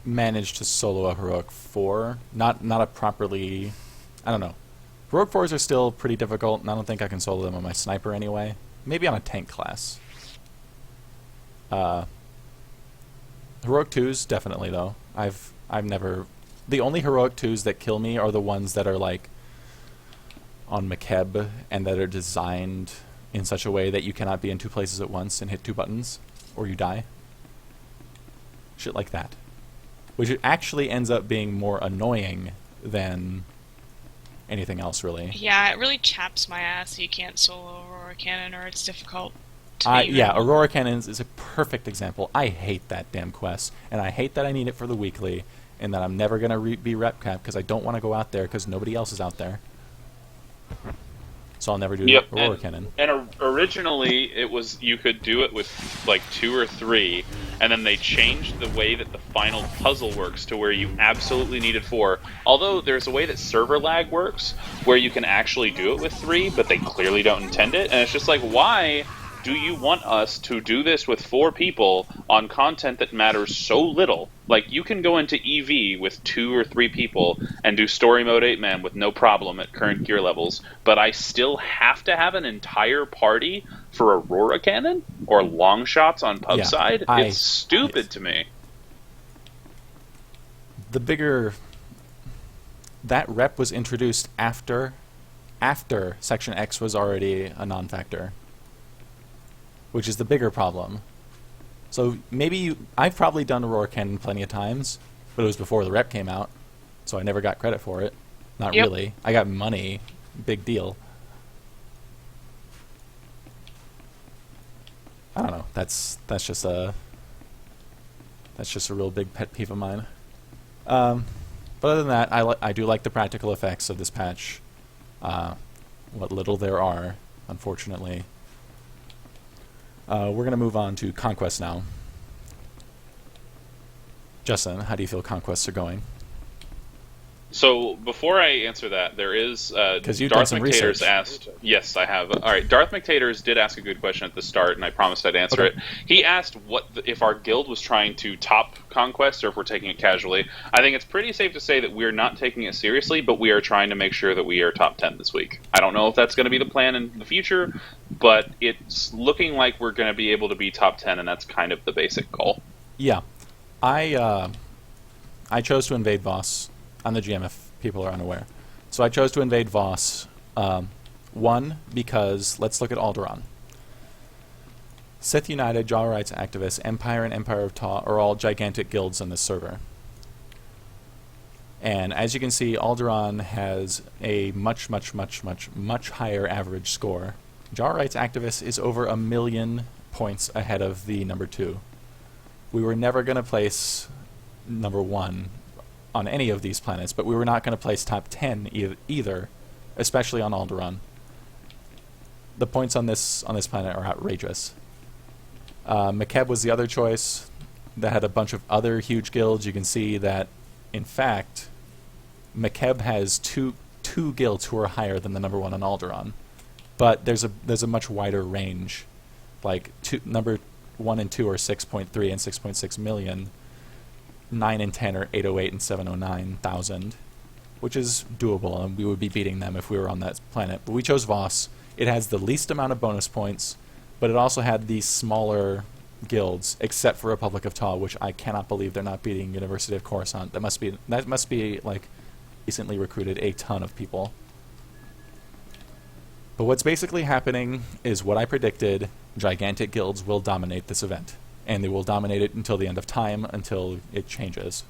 managed to solo a Heroic 4. Not a properly... I don't know. Heroic 4s are still pretty difficult, and I don't think I can solo them on my sniper anyway. Maybe on a tank class. Heroic 2s, definitely, though. I've never... The only Heroic 2s that kill me are the ones that are, like, on Mekeb, and that are designed in such a way that you cannot be in two places at once and hit two buttons, or you die. Shit like that. Which it actually ends up being more annoying than anything else, really. Yeah, it really chaps my ass. You can't solo Aurora Cannon, or it's difficult to Yeah, Aurora Cannons is a perfect example. I hate that damn quest, and I hate that I need it for the weekly, and that I'm never going to be rep cap because I don't want to go out there because nobody else is out there. So I'll never do Aurora Cannon. And originally, it was you could do it with like 2 or 3, and then they changed the way that the final puzzle works to where you absolutely needed 4. Although there's a way that server lag works where you can actually do it with 3, but they clearly don't intend it, and it's just like, why do you want us to do this with 4 people on content that matters so little? Like, you can go into EV with 2 or 3 people and do story mode 8-man with no problem at current gear levels, but I still have to have an entire party for Aurora Cannon or long shots on pub side? It's stupid to me. The bigger... That rep was introduced after Section X was already a non-factor, which is the bigger problem. So maybe I've probably done Aurora Cannon plenty of times, but it was before the rep came out, so I never got credit for it. Not really. I got money. Big deal. I don't know. That's just a real big pet peeve of mine. But other than that, I do like the practical effects of this patch. What little there are, unfortunately. We're going to move on to Conquest now. Justin, how do you feel Conquests are going? So before I answer that, there is Because you've Darth done some McTaters research. asked. Yes, I have. All right, Darth McTaters did ask a good question at the start, and I promised I'd answer it. He asked if our guild was trying to top Conquest or if we're taking it casually. I think it's pretty safe to say that we're not taking it seriously, but we are trying to make sure that we are top 10 this week. I don't know if that's going to be the plan in the future, but it's looking like we're going to be able to be top 10, and that's kind of the basic goal. Yeah. I chose to invade Voss on the GM if people are unaware. So I chose to invade Voss, one, because let's look at Alderaan. Sith United, Jawa Rights Activists, Empire, and Empire of Ta are all gigantic guilds on this server. And as you can see, Alderaan has a much higher average score. Jawa Rights Activists is over 1 million points ahead of the number 2. We were never going to place number 1 on any of these planets, but we were not going to place top 10 either, especially on Alderaan. The points on this planet are outrageous. Mekeb was the other choice that had a bunch of other huge guilds. You can see that, in fact, Mekeb has two guilds who are higher than the number 1 on Alderaan, but there's a much wider range. Like number 1 and 2 are 6.3 and 6.6 million. 9 and 10 are 808 and 709,000, which is doable, and we would be beating them if we were on that planet. But we chose Voss. It has the least amount of bonus points, but it also had these smaller guilds, except for Republic of Ta, which I cannot believe they're not beating University of Coruscant. That must be like recently recruited a ton of people. But what's basically happening is what I predicted. Gigantic guilds will dominate this event. And they will dominate it until the end of time, until it changes.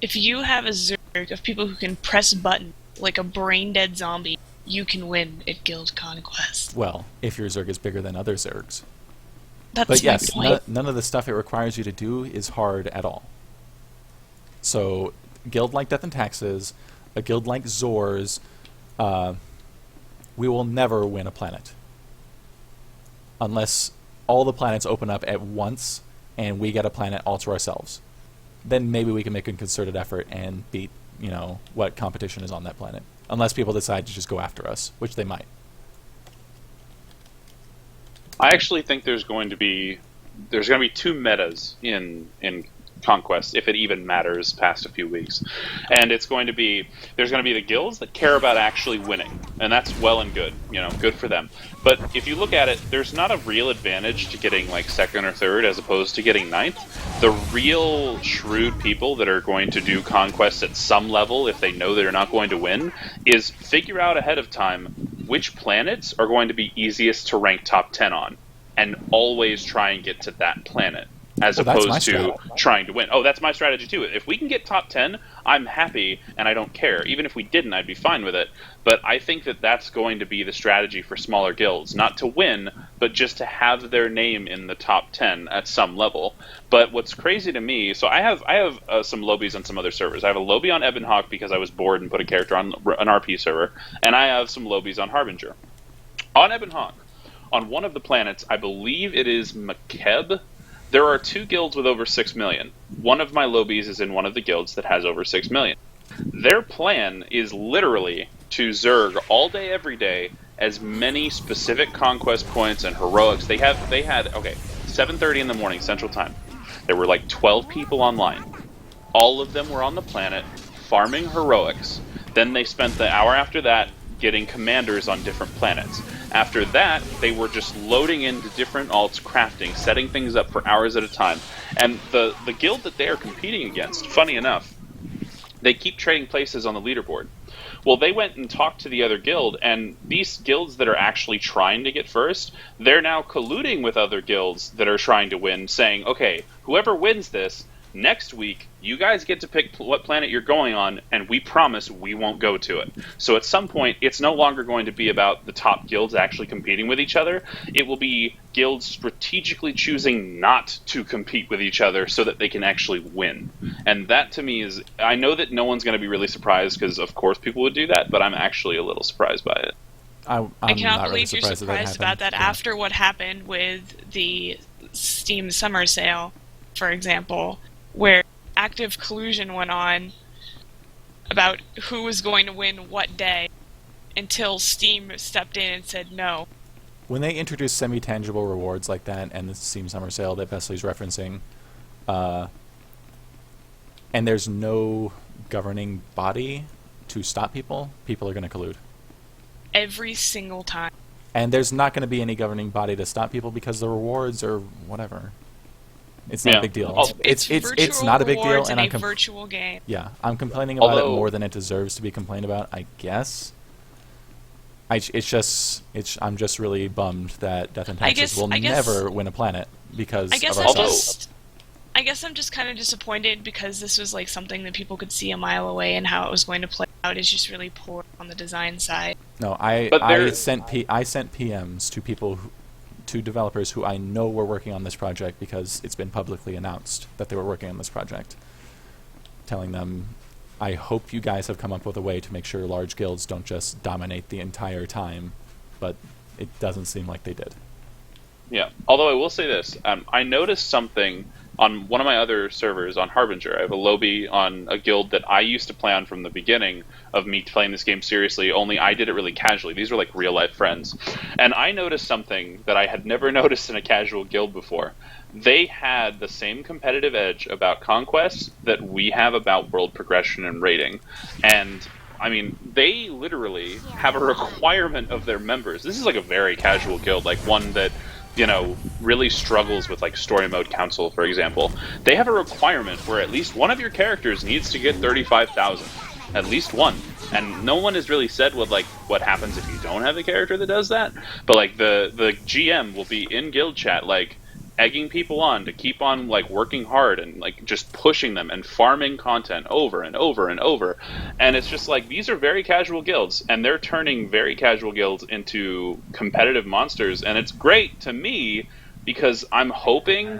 If you have a Zerg of people who can press button like a brain-dead zombie, you can win at Guild Conquest. Well, if your Zerg is bigger than other Zergs. That's But yes, my point. none of the stuff it requires you to do is hard at all. So, a guild like Death and Taxes, a guild like Zor's, we will never win a planet. Unless all the planets open up at once and we get a planet all to ourselves. Then maybe we can make a concerted effort and beat, what competition is on that planet. Unless people decide to just go after us, which they might. I actually think there's going to be 2 metas in Conquest, if it even matters past a few weeks. And there's going to be the guilds that care about actually winning, and that's well and good, good for them. But if you look at it, there's not a real advantage to getting like second or third as opposed to getting ninth. The real shrewd people that are going to do Conquest at some level, if they know they're not going to win, is figure out ahead of time which planets are going to be easiest to rank top 10 on, and always try and get to that planet, as opposed to trying to win. Oh, that's my strategy too. If we can get top 10, I'm happy, and I don't care. Even if we didn't, I'd be fine with it. But I think that that's going to be the strategy for smaller guilds. Not to win, but just to have their name in the top 10 at some level. But what's crazy to me, so I have some lobbies on some other servers. I have a lobby on Ebonhawk because I was bored and put a character on an RP server, and I have some lobbies on Harbinger. On Ebonhawk, on one of the planets, I believe it is Makeb, there are 2 guilds with over 6 million. One of my lobbies is in one of the guilds that has over 6 million. Their plan is literally to Zerg all day, every day, as many specific conquest points and heroics. They had 7:30 in the morning Central Time. There were like 12 people online. All of them were on the planet farming heroics. Then they spent the hour after that getting commanders on different planets. After that, they were just loading into different alts, crafting, setting things up for hours at a time. And the guild that they are competing against, funny enough, they keep trading places on the leaderboard. Well, they went and talked to the other guild, and these guilds that are actually trying to get first, they're now colluding with other guilds that are trying to win, saying, okay, whoever wins this, next week, you guys get to pick what planet you're going on, and we promise we won't go to it. So at some point, it's no longer going to be about the top guilds actually competing with each other. It will be guilds strategically choosing not to compete with each other so that they can actually win. And that, to me, is... I know that no one's going to be really surprised, because of course people would do that, but I'm actually a little surprised by it. I cannot believe you're surprised about that after what happened with the Steam Summer Sale, for example, where active collusion went on about who was going to win what day until Steam stepped in and said no. When they introduce semi-tangible rewards like that, and the Steam Summer Sale that Vesley's referencing, and there's no governing body to stop people, people are going to collude. Every single time. And there's not going to be any governing body to stop people because the rewards are whatever. It's not a big deal. It's not a big deal, and I'm a virtual game. Yeah, I'm complaining about it more than it deserves to be complained about, I guess. I'm just really bummed that Death and Taxes will never win a planet because of ourselves. I guess I'm just kind of disappointed because this was like something that people could see a mile away, and how it was going to play out is just really poor on the design side. No, I sent PMs to people to developers who I know were working on this project because it's been publicly announced that they were working on this project, telling them, I hope you guys have come up with a way to make sure large guilds don't just dominate the entire time, but it doesn't seem like they did. Yeah, although I will say this, I noticed something on one of my other servers on Harbinger. I have a lobby on a guild that I used to play on from the beginning of me playing this game seriously, only I did it really casually. These were like real life friends. And I noticed something that I had never noticed in a casual guild before. They had the same competitive edge about conquest that we have about world progression and raiding. And I mean, they literally have a requirement of their members. This is like a very casual guild, like one that, you know, really struggles with like story mode council, for example. They have a requirement where at least one of your characters needs to get 35,000. At least one. And no one has really said what happens if you don't have a character that does that. But like the GM will be in guild chat like egging people on to keep on like working hard and like just pushing them and farming content over and over and over. And it's just like, these are very casual guilds, and they're turning very casual guilds into competitive monsters. And it's great to me because I'm hoping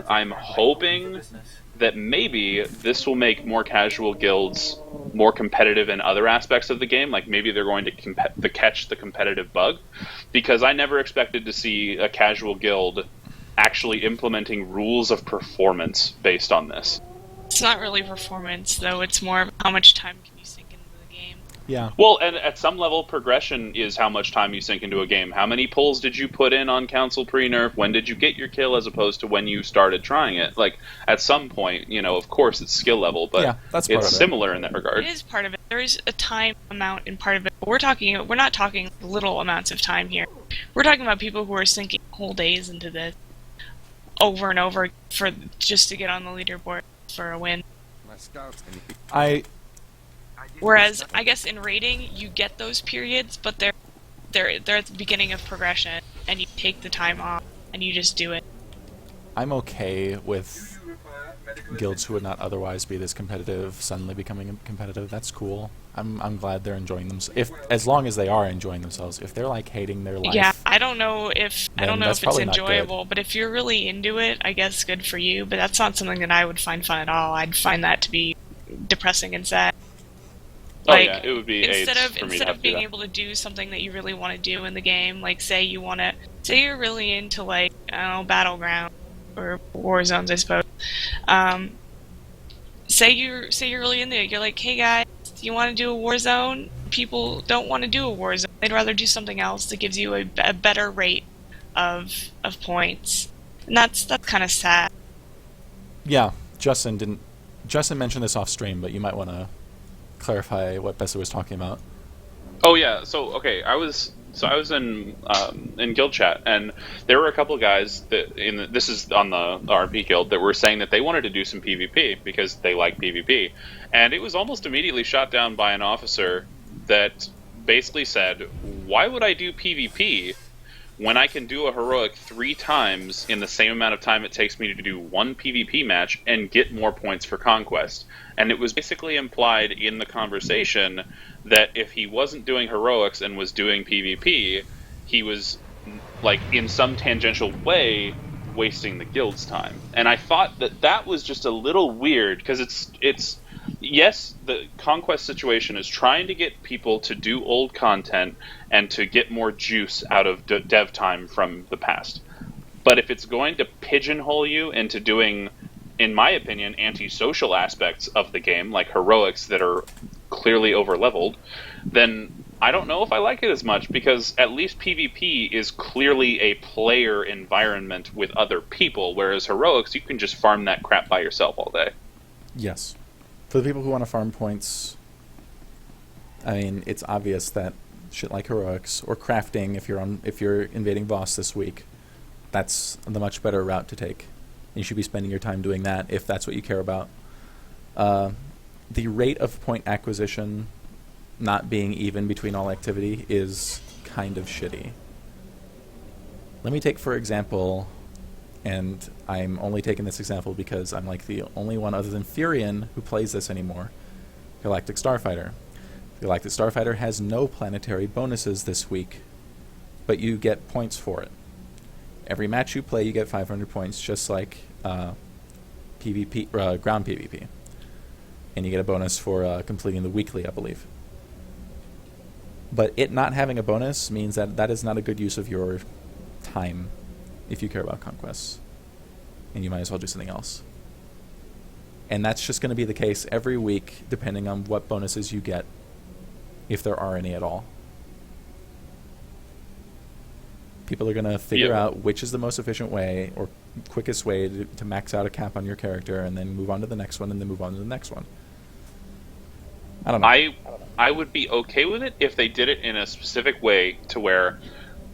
that maybe this will make more casual guilds more competitive in other aspects of the game. Like maybe they're going to catch the competitive bug, because I never expected to see a casual guild actually implementing rules of performance based on this. It's not really performance, though. It's more of how much time can you sink into the game. Yeah. Well, and at some level, progression is how much time you sink into a game. How many pulls did you put in on Council pre-nerf? When did you get your kill, as opposed to when you started trying it? Like, at some point, of course, it's skill level, but Yeah, that's part it's of it. similar in that regard. It is part of it. There is a time amount in part of it. But we're not talking little amounts of time here. We're talking about people who are sinking whole days into this over and over for just to get on the leaderboard for a win. I Whereas I guess in raiding you get those periods, but they're at the beginning of progression, and you take the time off and you just do it. I'm okay with guilds who would not otherwise be this competitive suddenly becoming competitive. That's cool. I'm glad they're enjoying themselves. As long as they are enjoying themselves. If they're like hating their life, Yeah, I don't know if that's it's probably not good. enjoyable, but if you're really into it, I guess good for you. But that's not something that I would find fun at all. I'd find that to be depressing and sad. Oh Like, yeah, it would be instead AIDS of for me to instead have of to do being that. able to do something that you really want to do in the game, like say you're really into, like, I don't know, Battleground or War Zones, I suppose. Say you're really into it. You're like, hey guys, you want to do a war zone? People don't want to do a war zone. They'd rather do something else that gives you a better rate of points, and that's kind of sad. Yeah, Justin mention this off stream, but you might want to clarify what Bessa was talking about. Oh yeah, so okay, I was in guild chat, and there were a couple of guys that this is on the RP guild that were saying that they wanted to do some PvP because they like PvP, and it was almost immediately shot down by an officer that basically said, "Why would I do PvP when I can do a heroic 3 times in the same amount of time it takes me to do one PvP match and get more points for conquest?" And it was basically implied in the conversation that if he wasn't doing heroics and was doing PvP, he was, like, in some tangential way wasting the guild's time. And I thought that was just a little weird, because it's yes, the conquest situation is trying to get people to do old content and to get more juice out of dev time from the past. But if it's going to pigeonhole you into doing, in my opinion, antisocial aspects of the game, like heroics that are clearly over-leveled, then I don't know if I like it as much, because at least PvP is clearly a player environment with other people, whereas heroics, you can just farm that crap by yourself all day. Yes. For the people who want to farm points, I mean, it's obvious that shit like heroics or crafting, if you're invading boss this week, that's the much better route to take. You should be spending your time doing that if that's what you care about. The rate of point acquisition not being even between all activity is kind of shitty. Let me take, for example, and I'm only taking this example because I'm like the only one other than Furion who plays this anymore, Galactic Starfighter. Galactic Starfighter has no planetary bonuses this week, but you get points for it. Every match you play, you get 500 points, just like PvP, ground PvP. And you get a bonus for completing the weekly, I believe. But it not having a bonus means that is not a good use of your time if you care about conquests. And you might as well do something else. And that's just going to be the case every week, depending on what bonuses you get, if there are any at all. People are going to figure out which is the most efficient way or quickest way to max out a cap on your character, and then move on to the next one, and then move on to the next one. I don't know. I would be okay with it if they did it in a specific way to where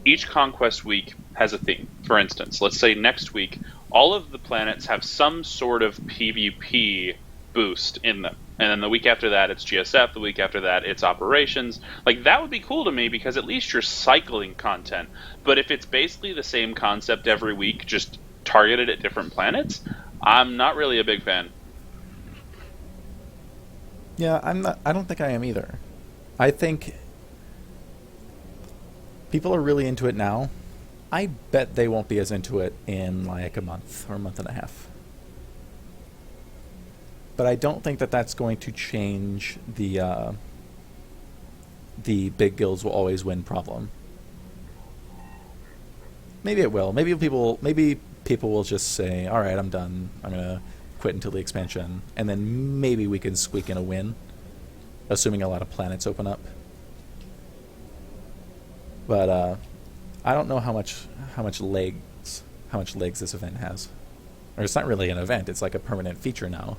each conquest week has a theme. For instance, let's say next week, all of the planets have some sort of PvP boost in them. And then the week after that, it's GSF. The week after that, it's operations. Like, that would be cool to me, because at least you're cycling content. But if it's basically the same concept every week, just targeted at different planets, I'm not really a big fan. Yeah, I don't think I am either. I think people are really into it now. I bet they won't be as into it in like a month or a month and a half. But I don't think that that's going to change the big guilds will always win problem. Maybe it will. Maybe people will just say, all right, I'm done. I'm going to quit until the expansion. And then maybe we can squeak in a win. assuming a lot of planets open up. But I don't know how much legs this event has. Or it's not really an event; it's like a permanent feature now.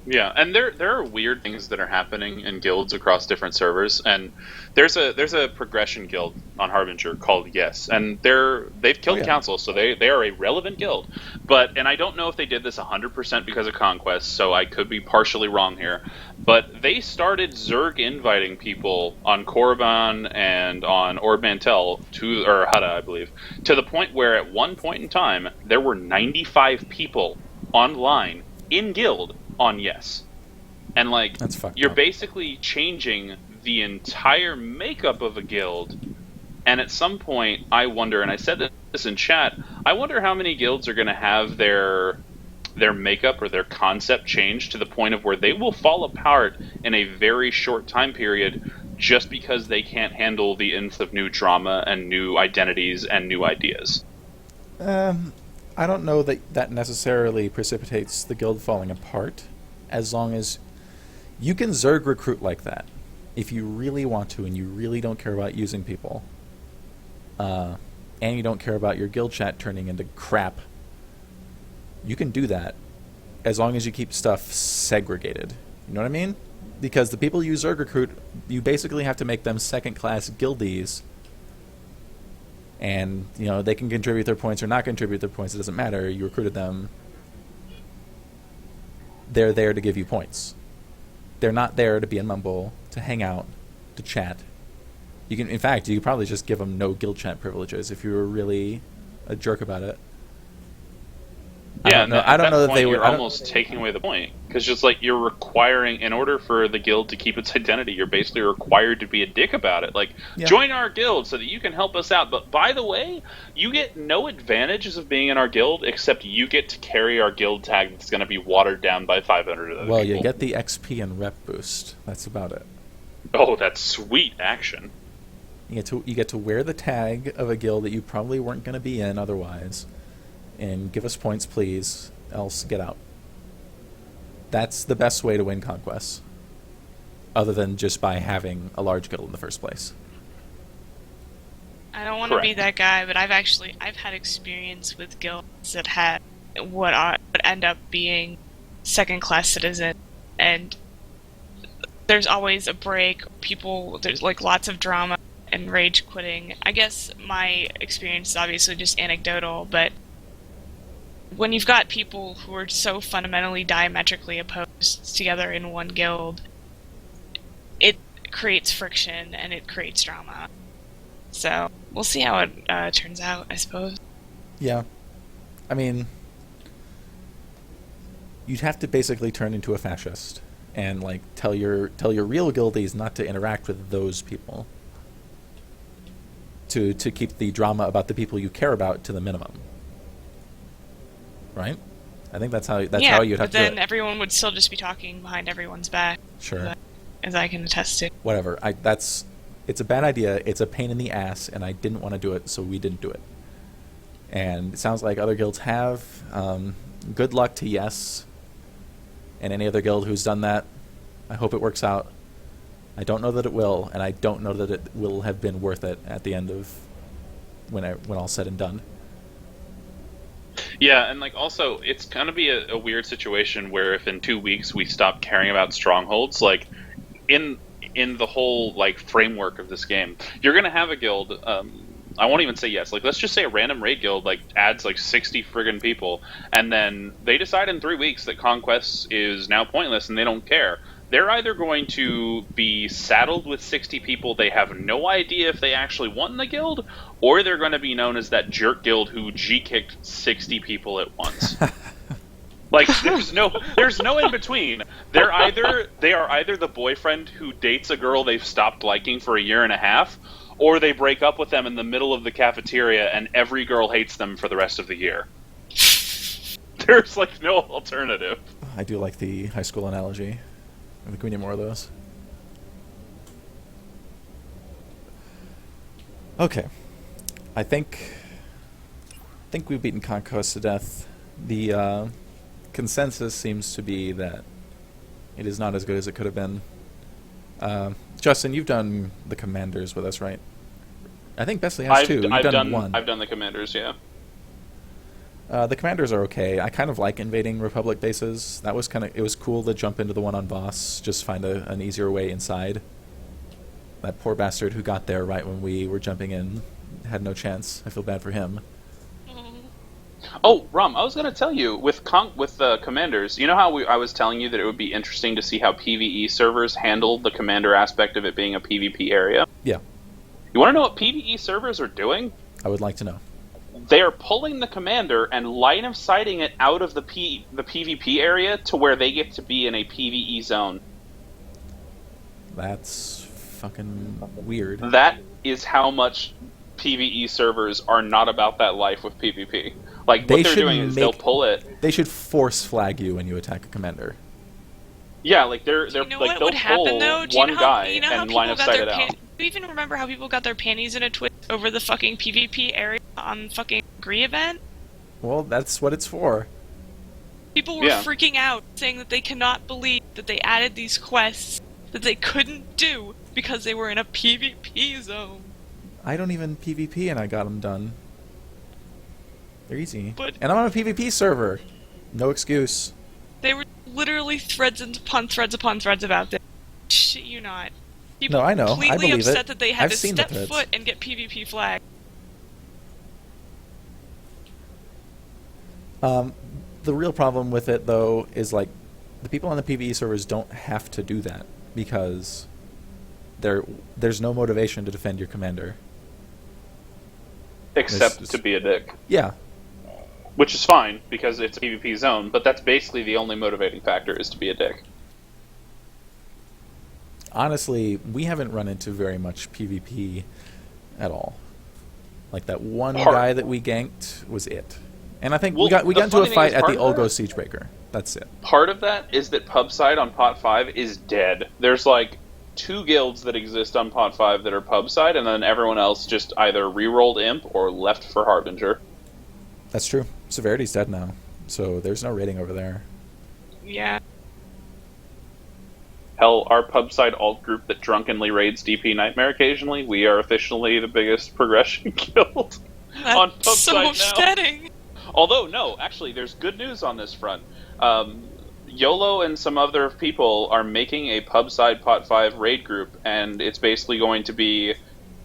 Yeah, and there are weird things that are happening in guilds across different servers, and there's a progression guild on Harbinger called Yes, and they've killed Council, so they are a relevant guild. And I don't know if they did this 100% because of Conquest, so I could be partially wrong here, but they started Zerg inviting people on Korriban and on Ord Mantell or Hutta, I believe, to the point where at one point in time there were 95 people online in guild on Yes. And like, that's fucked you're up. basically changing the entire makeup of a guild, and at some point I wonder, and I said this in chat, I wonder how many guilds are going to have their makeup or their concept change to the point of where they will fall apart in a very short time period just because they can't handle the influx of new drama and new identities and new ideas. I don't know that necessarily precipitates the guild falling apart, as long as you can Zerg recruit like that. If you really want to and you really don't care about using people, and you don't care about your guild chat turning into crap, you can do that as long as you keep stuff segregated. You know what I mean? Because the people you Zerg recruit, you basically have to make them second-class guildies. And, you know, they can contribute their points or not contribute their points. It doesn't matter. You recruited them. They're there to give you points. They're not there to be in Mumble, to hang out, to chat. In fact, you could probably just give them no guild chat privileges if you were really a jerk about it. Yeah, I don't know that they would. You're almost taking away the point, because just like you're requiring, in order for the guild to keep its identity, you're basically required to be a dick about it. Like, join our guild so that you can help us out. But by the way, you get no advantages of being in our guild, except you get to carry our guild tag that's going to be watered down by 500 other people. Well, you get the XP and rep boost. That's about it. Oh, that's sweet action. You get to wear the tag of a guild that you probably weren't going to be in otherwise. And give us points, please, else get out. That's the best way to win conquests, other than just by having a large guild in the first place. I don't want to be that guy, but I've had experience with guilds that had what end up being second-class citizen, and there's always a break. There's like lots of drama and rage quitting. I guess my experience is obviously just anecdotal, but when you've got people who are so fundamentally diametrically opposed together in one guild, it creates friction and it creates drama. So we'll see how it turns out, I suppose. Yeah. I mean, you'd have to basically turn into a fascist and like tell your real guildies not to interact with those people to keep the drama about the people you care about to the minimum. Right? I think that's how you'd have to do it. But then everyone would still just be talking behind everyone's back. Sure. As I can attest to. Whatever. It's a bad idea. It's a pain in the ass, and I didn't want to do it, so we didn't do it. And it sounds like other guilds have. Good luck to Yes and any other guild who's done that. I hope it works out. I don't know that it will, and I don't know that it will have been worth it at the end of when all's said and done. Yeah, and like also, it's gonna be a weird situation where if in 2 weeks we stop caring about strongholds, like in the whole like framework of this game, you're gonna have a guild. I won't even say Yes. Like, let's just say a random raid guild like adds like 60 friggin' people, and then they decide in 3 weeks that Conquest is now pointless and they don't care. They're either going to be saddled with 60 people they have no idea if they actually want in the guild, or they're going to be known as that jerk guild who G-kicked 60 people at once. Like, there's no in between. They are either the boyfriend who dates a girl they've stopped liking for a year and a half, or they break up with them in the middle of the cafeteria and every girl hates them for the rest of the year. There's like no alternative. I do like the high school analogy. I think we need more of those. Okay. I think we've beaten Conquest to death. The consensus seems to be that It is not as good as it could have been. Justin, you've done the Commanders with us, right? I think Besley has too. You've done one. I've done the Commanders, yeah. The Commanders are okay. I kind of like invading Republic bases. That was it was cool to jump into the one on Voss, just find an easier way inside. That poor bastard who got there right when we were jumping in had no chance. I feel bad for him. Oh, Rom, I was going to tell you, with the Commanders, you know how I was telling you that it would be interesting to see how PvE servers handled the Commander aspect of it being a PvP area? Yeah. You want to know what PvE servers are doing? I would like to know. They are pulling the Commander and line of sighting it out of the PvP area to where they get to be in a PvE zone. That's fucking weird. That is how much PvE servers are not about that life with PvP. Like, what they're doing is they'll pull it. They should force flag you when you attack a Commander. Yeah, like they're you know like what they'll would happen, pull though? one guy how and line of sight it out. Do you even remember how people got their panties in a twist over the fucking PvP area on fucking Agree event? Well, that's what it's for. People were freaking out, saying that they cannot believe that they added these quests that they couldn't do because they were in a PvP zone. I don't even PvP and I got them done. They're easy. And I'm on a PvP server. No excuse. They were literally threads upon threads upon threads about this. Shit you not. People no, I know. completely I believe upset it. that they had I've to seen step the threads. foot and get PvP flagged. The real problem with it, though, is like the people on the PvE servers don't have to do that because there's no motivation to defend your commander. Except to be a dick. Yeah. Which is fine, because it's a PvP zone, but that's basically the only motivating factor, is to be a dick. Honestly, we haven't run into very much PvP at all. Like, that one guy that we ganked was it. And I think we got into a fight at the Olgo Siegebreaker. That's it. Part of that is that Pubside on Pot 5 is dead. There's like 2 guilds that exist on Pot 5 that are Pubside, and then everyone else just either re-rolled Imp or left for Harbinger. That's true. Severity's dead now, so there's no raiding over there. Yeah. Hell, our Pubside alt group that drunkenly raids DP Nightmare occasionally, we are officially the biggest progression guild on Pubside so now. upsetting. Although, no, actually, there's good news on this front. YOLO and some other people are making a Pubside Pot 5 raid group, and it's basically going to be,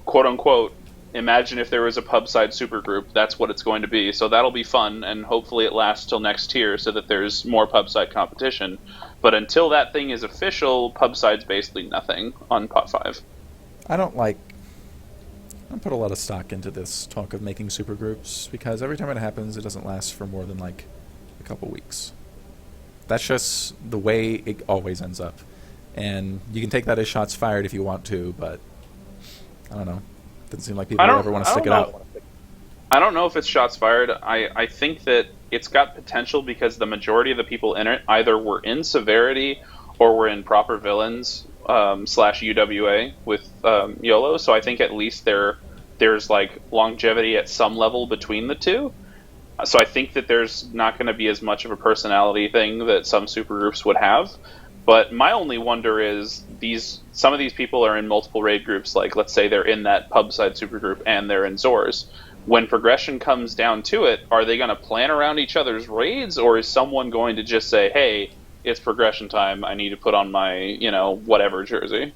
quote-unquote, imagine if there was a Pubside supergroup, that's what it's going to be. So that'll be fun, and hopefully it lasts till next tier so that there's more Pubside competition. But until that thing is official, Pubside's basically nothing on Pot 5. I don't put a lot of stock into this talk of making supergroups, because every time it happens, it doesn't last for more than, like, a couple weeks. That's just the way it always ends up. And you can take that as shots fired if you want to, but I don't know. Doesn't seem like people ever want to stick it out. I don't know if it's shots fired. I think that it's got potential because the majority of the people in it either were in Severity or were in Proper Villains / UWA with YOLO. So I think at least there's like longevity at some level between the two. So I think that there's not going to be as much of a personality thing that some supergroups would have. But my only wonder is some of these people are in multiple raid groups. Like, let's say they're in that Pubside supergroup and they're in Zors. When progression comes down to it, are they going to plan around each other's raids, or is someone going to just say, hey, it's progression time, I need to put on my, whatever jersey?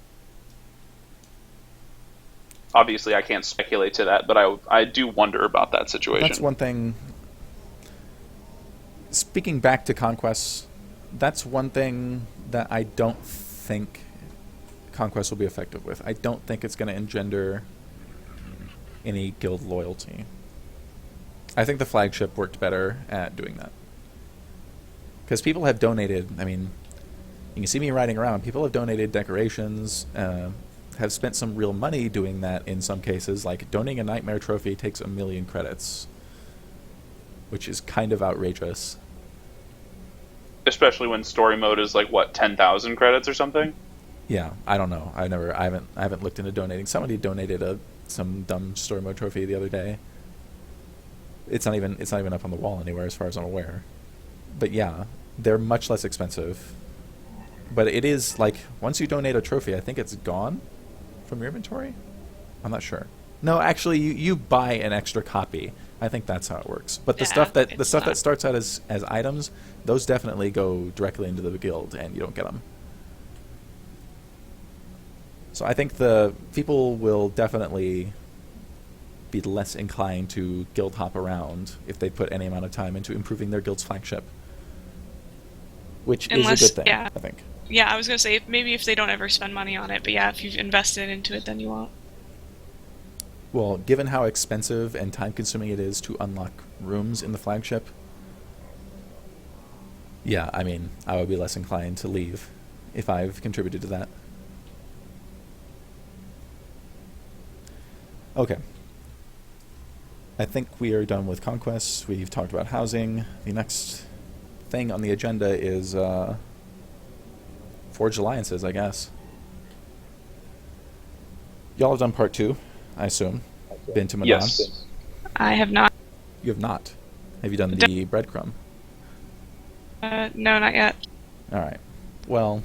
Obviously, I can't speculate to that, but I do wonder about that situation. That's one thing. Speaking back to Conquest, that's one thing that I don't think Conquest will be effective with. I don't think it's going to engender any guild loyalty. I think the flagship worked better at doing that. Because people have donated, I mean, you can see me riding around, people have donated decorations, have spent some real money doing that in some cases. Like, donating a Nightmare trophy takes 1 million credits, which is kind of outrageous. Especially when story mode is like, what, 10,000 credits or something? Yeah, I don't know. I haven't looked into donating. Somebody donated some dumb story mode trophy the other day. It's not even up on the wall anywhere as far as I'm aware. But yeah, they're much less expensive. But it is like once you donate a trophy, I think it's gone from your inventory. I'm not sure. No, actually, you buy an extra copy. I think that's how it works. But the Yeah, stuff that it's not. starts out as items, those definitely go directly into the guild, and you don't get them. So I think the people will definitely be less inclined to guild hop around if they put any amount of time into improving their guild's flagship, which Unless- is a good thing. yeah. I think. Yeah, I was gonna say maybe if they don't ever spend money on it, but yeah, if you've invested into it, then you won't. Well, given how expensive and time-consuming it is to unlock rooms in the flagship, yeah, I mean, I would be less inclined to leave if I've contributed to that. Okay. I think we are done with conquests. We've talked about housing. The next thing on the agenda is Forged Alliances, I guess. Y'all have done part 2, I assume. Been to Manon? Yes. I have not. You have not. Have you done the breadcrumb? No, not yet. All right. Well,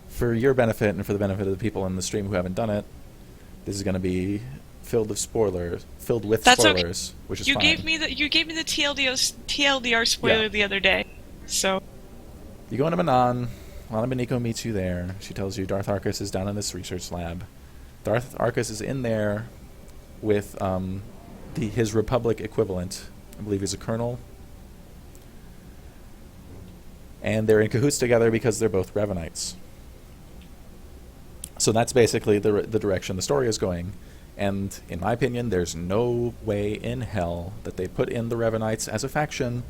for your benefit and for the benefit of the people in the stream who haven't done it, this is going to be filled with spoilers, That's okay. which is You fine. gave me the TLDR spoiler Yeah. the other day, so You go into Manon. Lana Beniko meets you there. She tells you Darth Arcus is down in this research lab. Darth Arcus is in there with his Republic equivalent. I believe he's a colonel. And they're in cahoots together because they're both Revenites. So that's basically the direction the story is going. And in my opinion, there's no way in hell that they put in the Revenites as a faction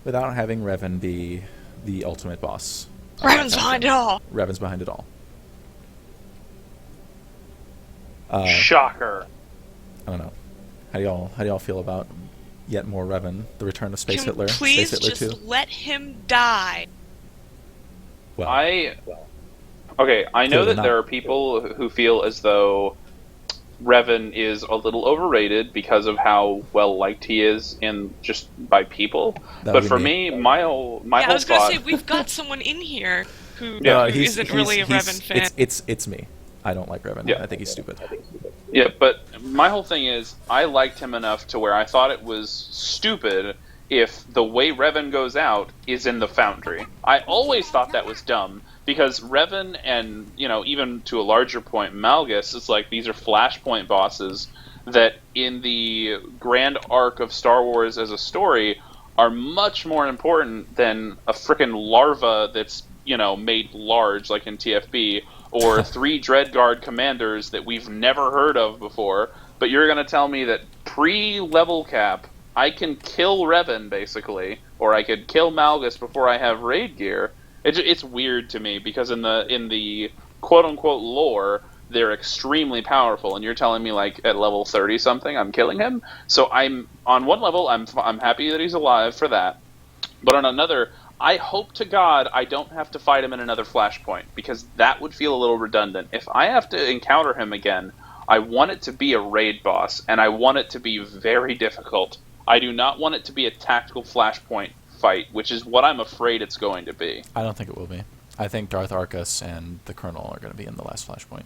without having Revan be the ultimate boss. Revan's behind it all. Revan's behind it all. Shocker. I don't know. How do y'all feel about yet more Revan? The return of Space Can Hitler. please Space Hitler just 2. let him die? Well, I know Clearly that there not. are people who feel as though Revan is a little overrated because of how well liked he is in just by people. That But would be for me. me, my whole I was gonna thought. say we've got someone in here who, Yeah, who isn't really a Revan fan. It's me. I don't like Revan. Yeah. I think he's stupid. Yeah, but my whole thing is, I liked him enough to where I thought it was stupid if the way Revan goes out is in the Foundry. I always thought that was dumb, because Revan and, even to a larger point, Malgus, is like, these are Flashpoint bosses that in the grand arc of Star Wars as a story are much more important than a frickin' larva that's, made large, like in TFB, or 3 Dreadguard commanders that we've never heard of before. But you're going to tell me that pre-level cap, I can kill Revan, basically, or I could kill Malgus before I have raid gear. It's weird to me, because in the quote-unquote lore, they're extremely powerful, and you're telling me, like, at level 30-something, I'm killing him? So I'm, on one level, I'm happy that he's alive for that. But on another, I hope to God I don't have to fight him in another Flashpoint, because that would feel a little redundant. If I have to encounter him again, I want it to be a raid boss, and I want it to be very difficult. I do not want it to be a tactical Flashpoint fight, which is what I'm afraid it's going to be. I don't think it will be. I think Darth Arcus and the Colonel are going to be in the last Flashpoint.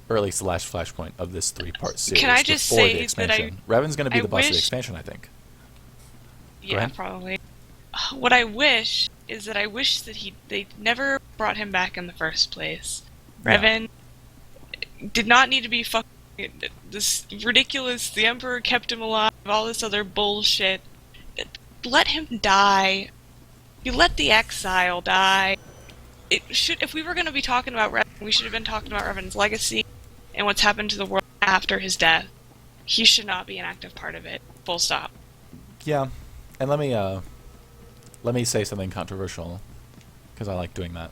Or at least the last Flashpoint of this 3-part series. Can I just before the say that expansion. Revan's going to be I the boss of the wish- expansion, I think. Yeah, ahead. probably. What I wish is that they never brought him back in the first place. Yeah. Revan did not need to be fucking this ridiculous. The Emperor kept him alive. All this other bullshit. Let him die. You let the exile die. If we were going to be talking about Revan, we should have been talking about Revan's legacy and what's happened to the world after his death. He should not be an active part of it. Full stop. Yeah. And let me say something controversial, because I like doing that.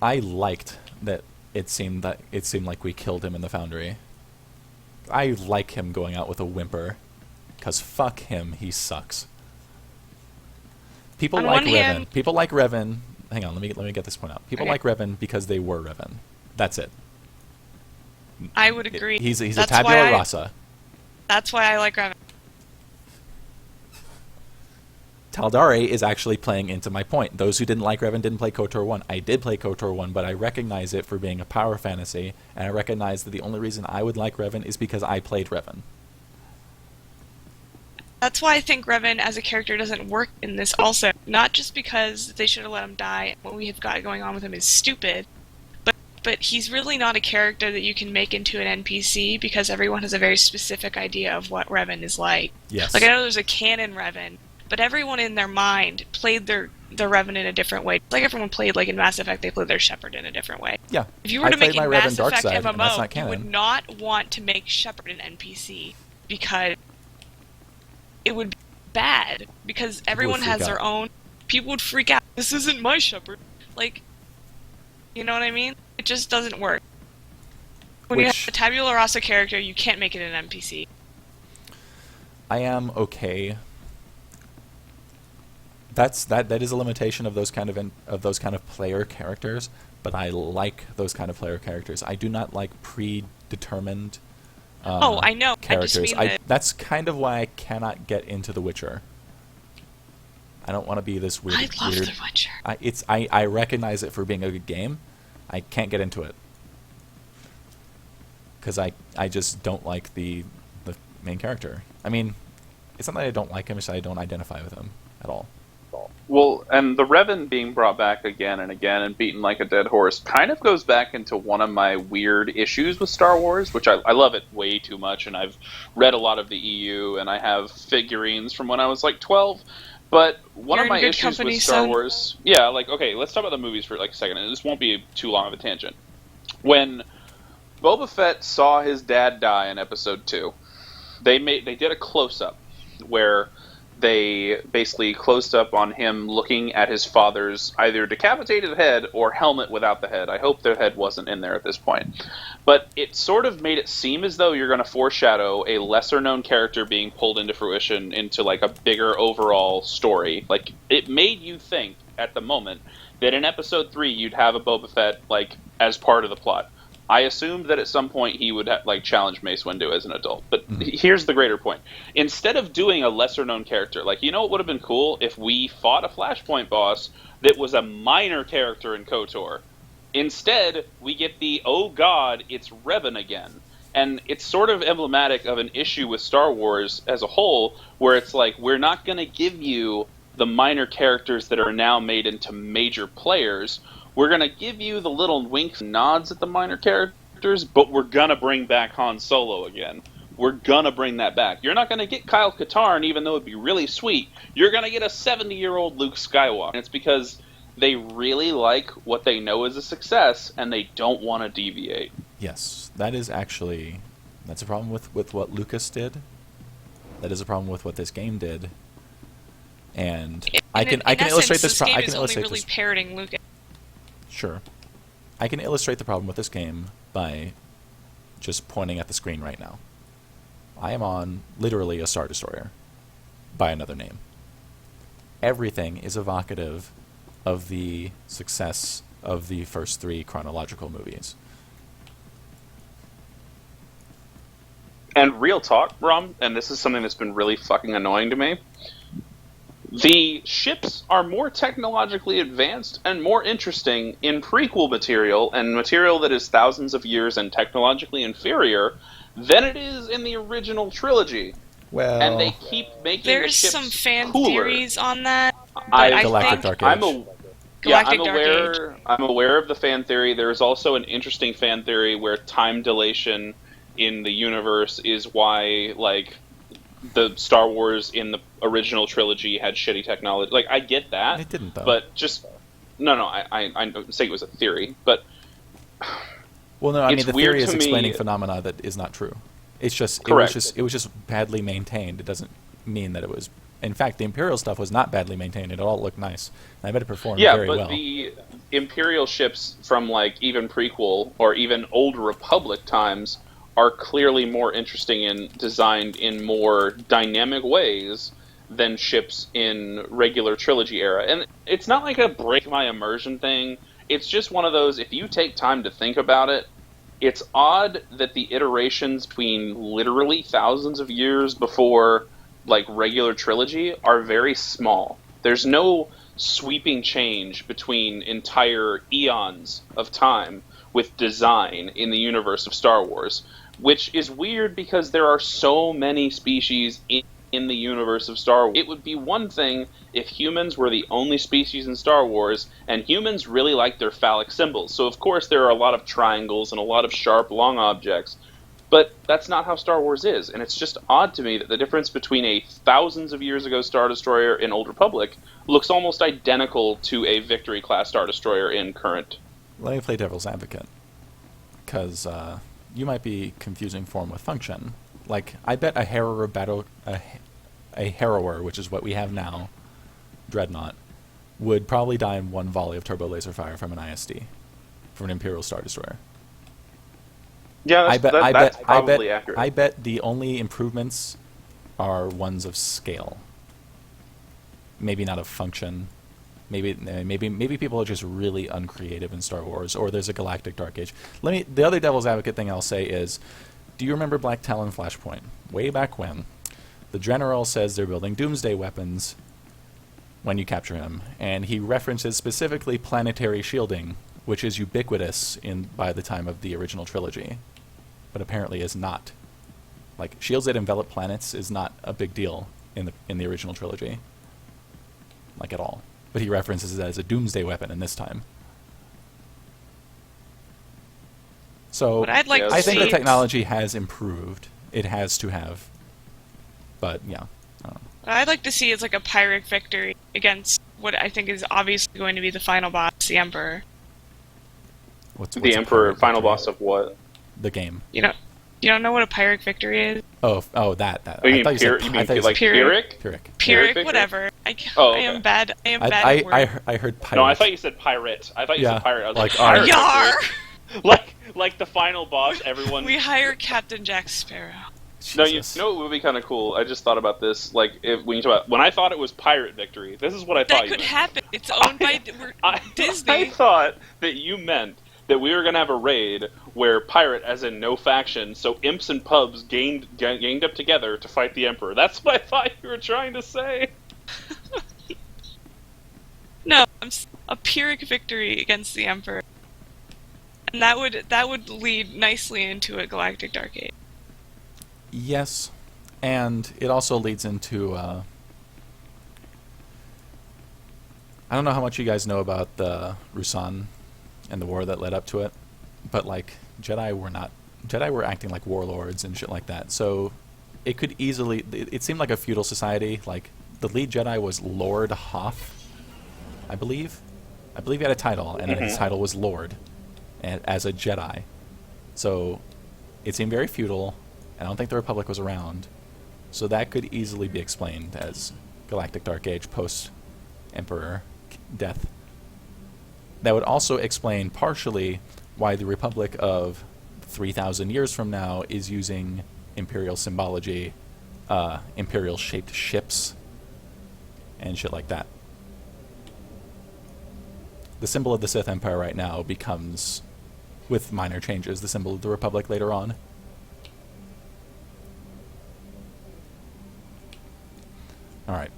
I liked that it seemed like we killed him in the Foundry. I like him going out with a whimper, because fuck him, he sucks. People On like one Revan. hand- People like Revan. Hang on, let me get this point out. People Okay. like Revan because they were Revan. That's it. I would agree. He's a That's tabula why I- rasa. That's why I like Revan. Taldare is actually playing into my point. Those who didn't like Revan didn't play KOTOR 1. I did play KOTOR 1, but I recognize it for being a power fantasy, and I recognize that the only reason I would like Revan is because I played Revan. That's why I think Revan as a character doesn't work in this also. Not just because they should have let him die, and what we have got going on with him is stupid, but he's really not a character that you can make into an NPC because everyone has a very specific idea of what Revan is like. Yes. Like, I know there's a canon Revan, but everyone in their mind played their Revan in a different way. Like everyone played, like in Mass Effect, they played their Shepard in a different way. Yeah. If you were to played make a my Mass Revan Effect Darkseid, and that's not MMO, you would canon. not want to make Shepard an NPC because it would be bad. Because everyone freak has their out. own. People would freak out. This isn't my Shepard. Like, you know what I mean? It just doesn't work. When you have Which- a tabula rasa character, you can't make it an NPC. I am okay. That is a limitation of those kind of player characters, but I like those kind of player characters. I do not like predetermined Oh, I know. characters. I just mean that That's kind of why I cannot get into The Witcher. I don't want to be this weird. I love weird, The Witcher. I recognize it for being a good game. I can't get into it because I just don't like the main character. I mean, it's not that I don't like him; it's that I don't identify with him at all. Well, and the Revan being brought back again and again and beaten like a dead horse kind of goes back into one of my weird issues with Star Wars, which I love it way too much, and I've read a lot of the EU, and I have figurines from when I was like 12. But one You're of my in good issues company, with Star son. Wars, yeah, like, okay, let's talk about the movies for like a second, and this won't be too long of a tangent. When Boba Fett saw his dad die in Episode 2, they did a close-up where they basically closed up on him looking at his father's either decapitated head or helmet without the head. I hope their head wasn't in there at this point. But it sort of made it seem as though you're going to foreshadow a lesser-known character being pulled into fruition into like a bigger overall story. Like, it made you think at the moment that in Episode 3 you'd have a Boba Fett like as part of the plot. I assumed that at some point he would like challenge Mace Windu as an adult. But here's the greater point. Instead of doing a lesser-known character, like, you know what would have been cool if we fought a Flashpoint boss that was a minor character in KOTOR? Instead, we get the, oh god, it's Revan again. And it's sort of emblematic of an issue with Star Wars as a whole, where it's like, we're not going to give you the minor characters that are now made into major players. We're going to give you the little winks and nods at the minor characters, but we're going to bring back Han Solo again. We're going to bring that back. You're not going to get Kyle Katarn, even though it'd be really sweet. You're going to get a 70-year-old Luke Skywalker. And it's because they really like what they know is a success, and they don't want to deviate. Yes, that's a problem with what Lucas did. That is a problem with what this game did. And I can illustrate this. Game I is can only illustrate really this. parroting Lucas. Sure. I can illustrate the problem with this game by just pointing at the screen right now. I am on literally a Star Destroyer by another name. Everything is evocative of the success of the first 3 chronological movies. And real talk, Rom, and this is something that's been really fucking annoying to me. The ships are more technologically advanced and more interesting in prequel material and material that is thousands of years and technologically inferior than it is in the original trilogy. Well, And they keep making the There's ships some fan cooler. theories on that, but I- I Galactic think Dark I'm Age. Galactic I'm Dark aware. I'm aware of the fan theory. There's also an interesting fan theory where time dilation in the universe is why, like, the Star Wars in the original trilogy had shitty technology. Like, I get that. It didn't, though. But just no. I'm saying it was a theory, but Well, no, I mean It's the weird theory is to me- explaining phenomena that is not true. It's just Correct. it was just badly maintained. It doesn't mean that it was. In fact, the Imperial stuff was not badly maintained. It all looked nice. And I bet it performed yeah, very but well. the Imperial ships from like even prequel or even Old Republic times are clearly more interesting and designed in more dynamic ways than ships in regular trilogy era. And it's not like a break my immersion thing. It's just one of those, if you take time to think about it, it's odd that the iterations between literally thousands of years before like regular trilogy are very small. There's no sweeping change between entire eons of time with design in the universe of Star Wars, which is weird because there are so many species in the universe of Star Wars. It would be one thing if humans were the only species in Star Wars, and humans really like their phallic symbols. So of course there are a lot of triangles and a lot of sharp, long objects, but that's not how Star Wars is, and it's just odd to me that the difference between a thousands of years ago Star Destroyer in Old Republic looks almost identical to a Victory-class Star Destroyer in current. Let me play devil's advocate, because you might be confusing form with function. Like, I bet a harrower battle, a harrower, which is what we have now, Dreadnought, would probably die in one volley of turbo laser fire from an ISD, from an Imperial Star Destroyer. Yeah, that's probably accurate. I bet the only improvements are ones of scale. Maybe not of function. Maybe people are just really uncreative in Star Wars, or there's a galactic dark age. The other devil's advocate thing I'll say is, do you remember Black Talon Flashpoint? Way back when, the general says they're building doomsday weapons when you capture him, and he references specifically planetary shielding, which is ubiquitous by the time of the original trilogy, but apparently is not. Like, shields that envelop planets is not a big deal in the original trilogy, like at all. But he references it as a doomsday weapon in this time. So What I'd like to I think the see- technology has improved. It has to have. But yeah. I don't know. What I'd like to see is like a Pyrrhic victory against what I think is obviously going to be the final boss, the Emperor. What's The a Emperor, pirate final victory? boss of what? The game. You don't know what a Pyrrhic victory is? Oh, that. Oh, you I thought mean, said you pi- I thought mean you like said Pyrrhic? Pyrrhic. Pyrrhic, victory? whatever. Oh, I okay. am bad. I am bad at words. I heard pirate. No, I thought you said pirate. I thought you Yeah, said pirate. I was like, pirate Yar! victory. Like the final boss, everyone... We hire Captain Jack Sparrow. No, you Jesus. know what would be kind of cool? I just thought about this. Like, when I thought it was pirate victory, this is what I thought That you could meant. happen. It's owned by I Disney. thought that you meant that we were going to have a raid where pirate, as in no faction, so imps and pubs ganged up together to fight the Emperor. That's what I thought you were trying to say. No, a Pyrrhic victory against the Emperor, and that would lead nicely into a Galactic Dark Age. Yes, and it also leads into. I don't know how much you guys know about the Rusan and the war that led up to it, but like Jedi were acting like warlords and shit like that. So it could easily. It seemed like a feudal society. Like the lead Jedi was Lord Hoth, I believe. I believe he had a title, and his title was Lord, as a Jedi. So it seemed very feudal. I don't think the Republic was around, so that could easily be explained as Galactic Dark Age post-Emperor death. That would also explain partially why the Republic of 3,000 years from now is using Imperial symbology, Imperial-shaped ships, and shit like that. The symbol of the Sith Empire right now becomes, with minor changes, the symbol of the Republic later on. Alright.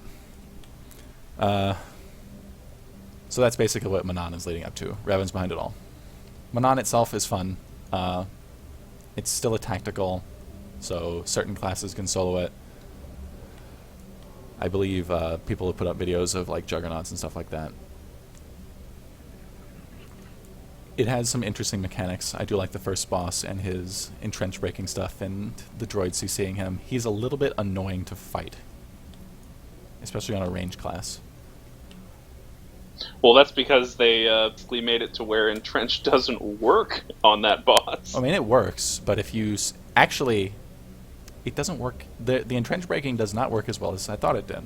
So that's basically what Manon is leading up to. Revan's behind it all. Manon itself is fun. It's still a tactical, so certain classes can solo it. I believe people have put up videos of like juggernauts and stuff like that. It has some interesting mechanics. I do like the first boss and his entrench breaking stuff and the droids CCing him. He's a little bit annoying to fight, especially on a range class. Well, that's because they basically made it to where Entrench doesn't work on that boss. I mean, it works, but if you actually, it doesn't work. The entrench breaking does not work as well as I thought it did.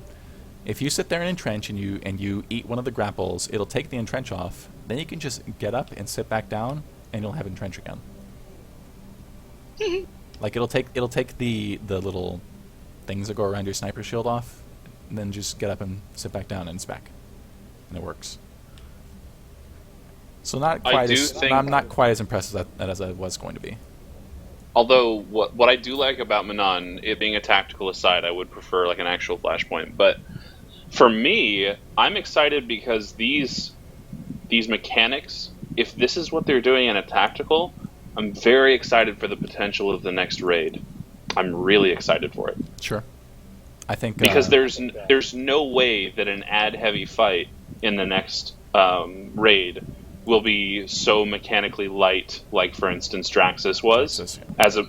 If you sit there and entrench and you eat one of the grapples, it'll take the entrench off. Then you can just get up and sit back down, and you'll have entrench again. Like it'll take the little things that go around your sniper shield off, and then just get up and sit back down, and it's back, and it works. So I'm not quite as impressed as I was going to be. Although what I do like about Manon, it being a tactical aside, I would prefer like an actual Flashpoint. But For me, I'm excited because these mechanics, if this is what they're doing in a tactical, I'm very excited for the potential of the next raid. I'm really excited for it. Sure. I think Because there's no way that an ad heavy fight in the next raid will be so mechanically light, like for instance Draxus was, Draxus, yeah. as a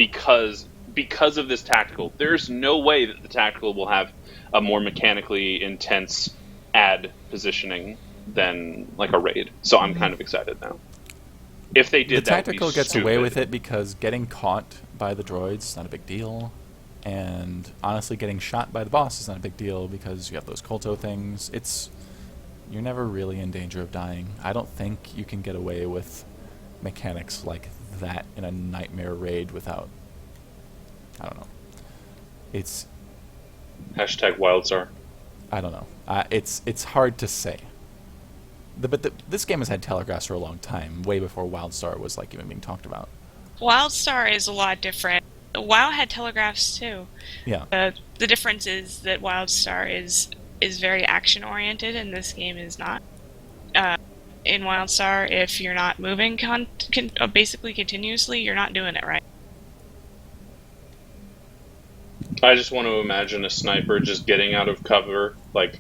because of this tactical. There's no way that the tactical will have a more mechanically intense ad positioning than like a raid. So I'm kind of excited now. If they did the that, would be tactical gets away stupid. with it because getting caught by the droids is not a big deal, and honestly, getting shot by the boss is not a big deal because you have those Kolto things. You're never really in danger of dying. I don't think you can get away with mechanics like that in a nightmare raid without. I don't know. It's Hashtag Wildstar. I don't know. It's hard to say. This game has had telegraphs for a long time, way before WildStar was like even being talked about. WildStar is a lot different. WoW had telegraphs too. Yeah. The difference is that WildStar is very action oriented, and this game is not. In WildStar, if you're not moving basically continuously, you're not doing it right. I just want to imagine a sniper just getting out of cover, like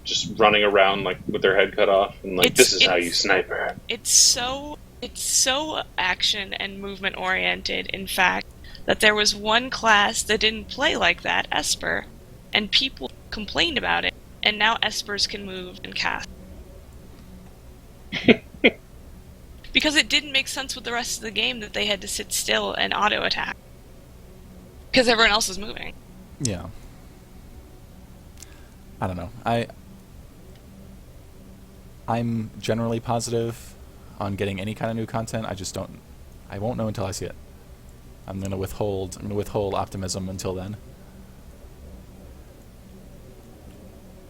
just running around like with their head cut off, and like this is how you sniper. It's so action and movement oriented, in fact, that there was one class that didn't play like that, Esper, and people complained about it, and now Espers can move and cast. Because it didn't make sense with the rest of the game that they had to sit still and auto attack. Because everyone else is moving. Yeah. I don't know. I'm generally positive on getting any kind of new content. I won't know until I see it. I'm gonna withhold optimism until then.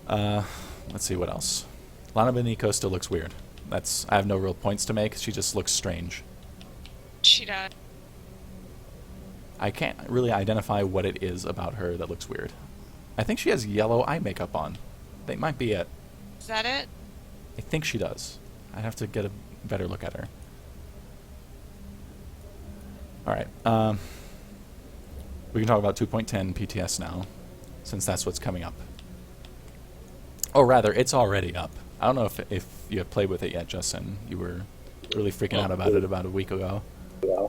Let's see what else. Lana Beniko still looks weird. I have no real points to make. She just looks strange. She does. I can't really identify what it is about her that looks weird. I think she has yellow eye makeup on. That might be it. Is that it? I think she does. I'd have to get a better look at her. Alright, we can talk about 2.10 PTS now, since that's what's coming up. Or rather, it's already up. I don't know if you have played with it yet, Justin. You were really freaking out about it about a week ago.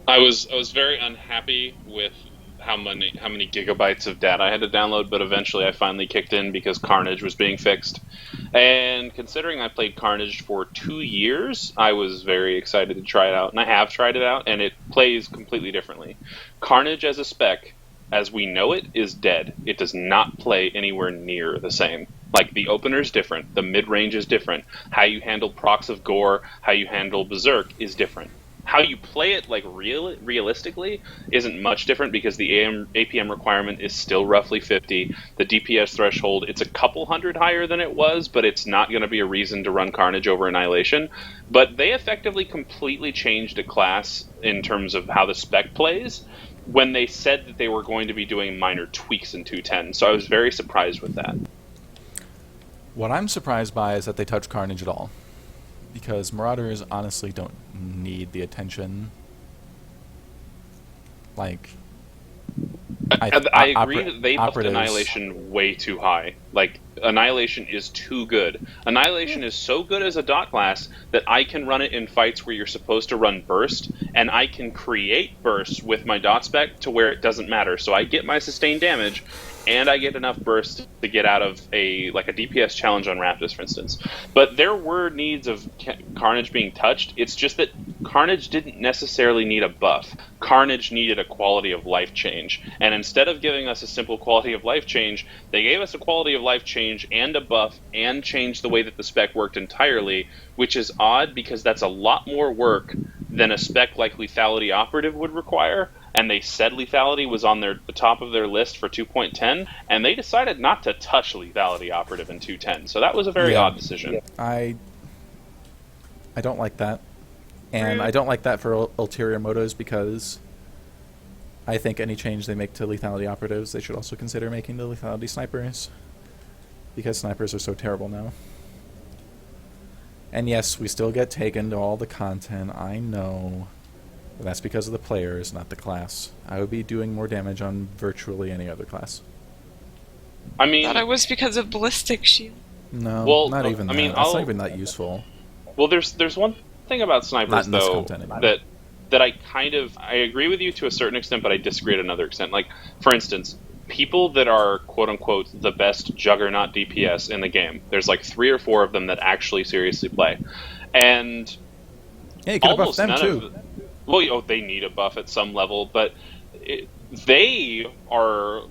I was very unhappy with how many gigabytes of data I had to download, but eventually I finally kicked in because Carnage was being fixed. And considering I played Carnage for 2 years, I was very excited to try it out, and I have tried it out, and it plays completely differently. Carnage as a spec, as we know it, is dead. It does not play anywhere near the same. Like, the opener's different, the mid-range is different, how you handle procs of Gore, how you handle Berserk is different. How you play it, like, realistically isn't much different because the APM requirement is still roughly 50. The DPS threshold, it's a couple hundred higher than it was, but it's not going to be a reason to run Carnage over Annihilation. But they effectively completely changed a class in terms of how the spec plays when they said that they were going to be doing minor tweaks in 2.10. So I was very surprised with that. What I'm surprised by is that they touch Carnage at all. Because Marauders honestly don't need the attention. Like, I agree that they buffed Annihilation way too high. Like, Annihilation is too good. Annihilation is so good as a dot class that I can run it in fights where you're supposed to run Burst, and I can create Burst with my dot spec to where it doesn't matter. So I get my sustained damage, and I get enough burst to get out of a DPS challenge on Raptus, for instance. But there were needs of Carnage being touched. It's just that Carnage didn't necessarily need a buff. Carnage needed a quality of life change. And instead of giving us a simple quality of life change, they gave us a quality of life change and a buff and changed the way that the spec worked entirely, which is odd because that's a lot more work than a spec like Lethality Operative would require. And they said Lethality was on the top of their list for 2.10, and they decided not to touch Lethality Operative in 2.10. So that was a very odd decision. Yeah. I don't like that. And I don't like that for ulterior motives because I think any change they make to Lethality Operatives, they should also consider making to Lethality Snipers. because snipers are so terrible now. And yes, we still get taken to all the content, I know. But that's because of the players, not the class. I would be doing more damage on virtually any other class. I mean, Thought it was because of ballistic shield. No, Well, not even I that. mean, That's not I'll- even that useful. well, there's one thing about snipers Not in this though content, anyway. that I agree with you to a certain extent, but I disagree to another extent. Like, for instance, people that are quote unquote the best juggernaut DPS in the game. There's like 3 or 4 of them that actually seriously play, and Yeah, you could have buffed almost them none too. of well, they need a buff at some level, but they are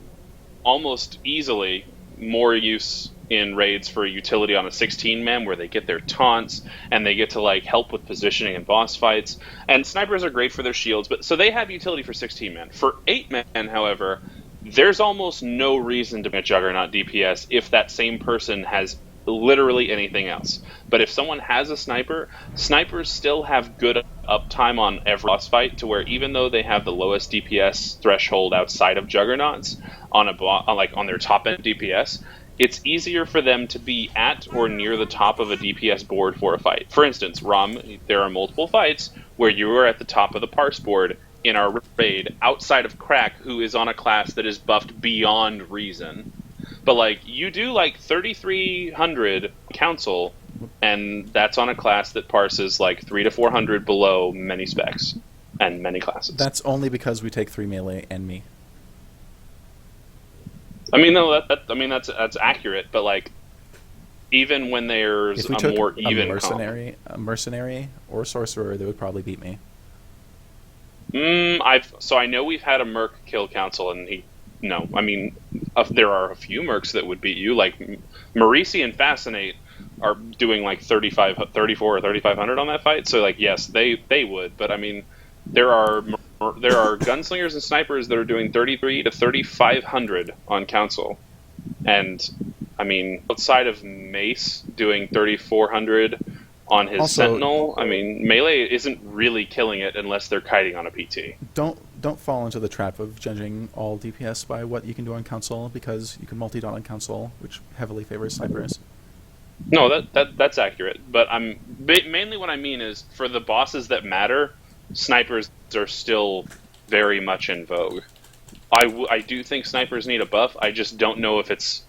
almost easily more use in raids for utility on a 16-man where they get their taunts and they get to like help with positioning in boss fights. And snipers are great for their shields, but so they have utility for 16-man. For 8-man, however, there's almost no reason to make Juggernaut DPS if that same person has literally anything else. But if someone has a sniper, snipers still have good uptime on every boss fight, to where even though they have the lowest DPS threshold outside of Juggernauts on their top end DPS, it's easier for them to be at or near the top of a DPS board for a fight. For instance, Rom, there are multiple fights where you are at the top of the parse board in our raid outside of Crack, who is on a class that is buffed beyond reason. But like, you do like 3,300 council, and that's on a class that parses like 300 to 400 below many specs and many classes. That's only because we take 3 melee and me. I mean, no, that's accurate. But like, even when there's If we a took more a even mercenary or sorcerer, they would probably beat me. I know we've had a merc kill council, and there are a few mercs that would beat you. Like Marisi and Fascinate are doing like 34 or 3,500 on that fight. So like, yes, they would. But I mean, there are gunslingers and snipers that are doing 33 to 3,500 on council, and I mean, outside of Mace doing 3,400 on his Also, Sentinel, I mean, melee isn't really killing it unless they're kiting on a PT. Don't fall into the trap of judging all DPS by what you can do on console, because you can multi-dot on console, which heavily favors snipers. No, that's accurate. But mainly what I mean is, for the bosses that matter, snipers are still very much in vogue. I do think snipers need a buff. I just don't know if it's...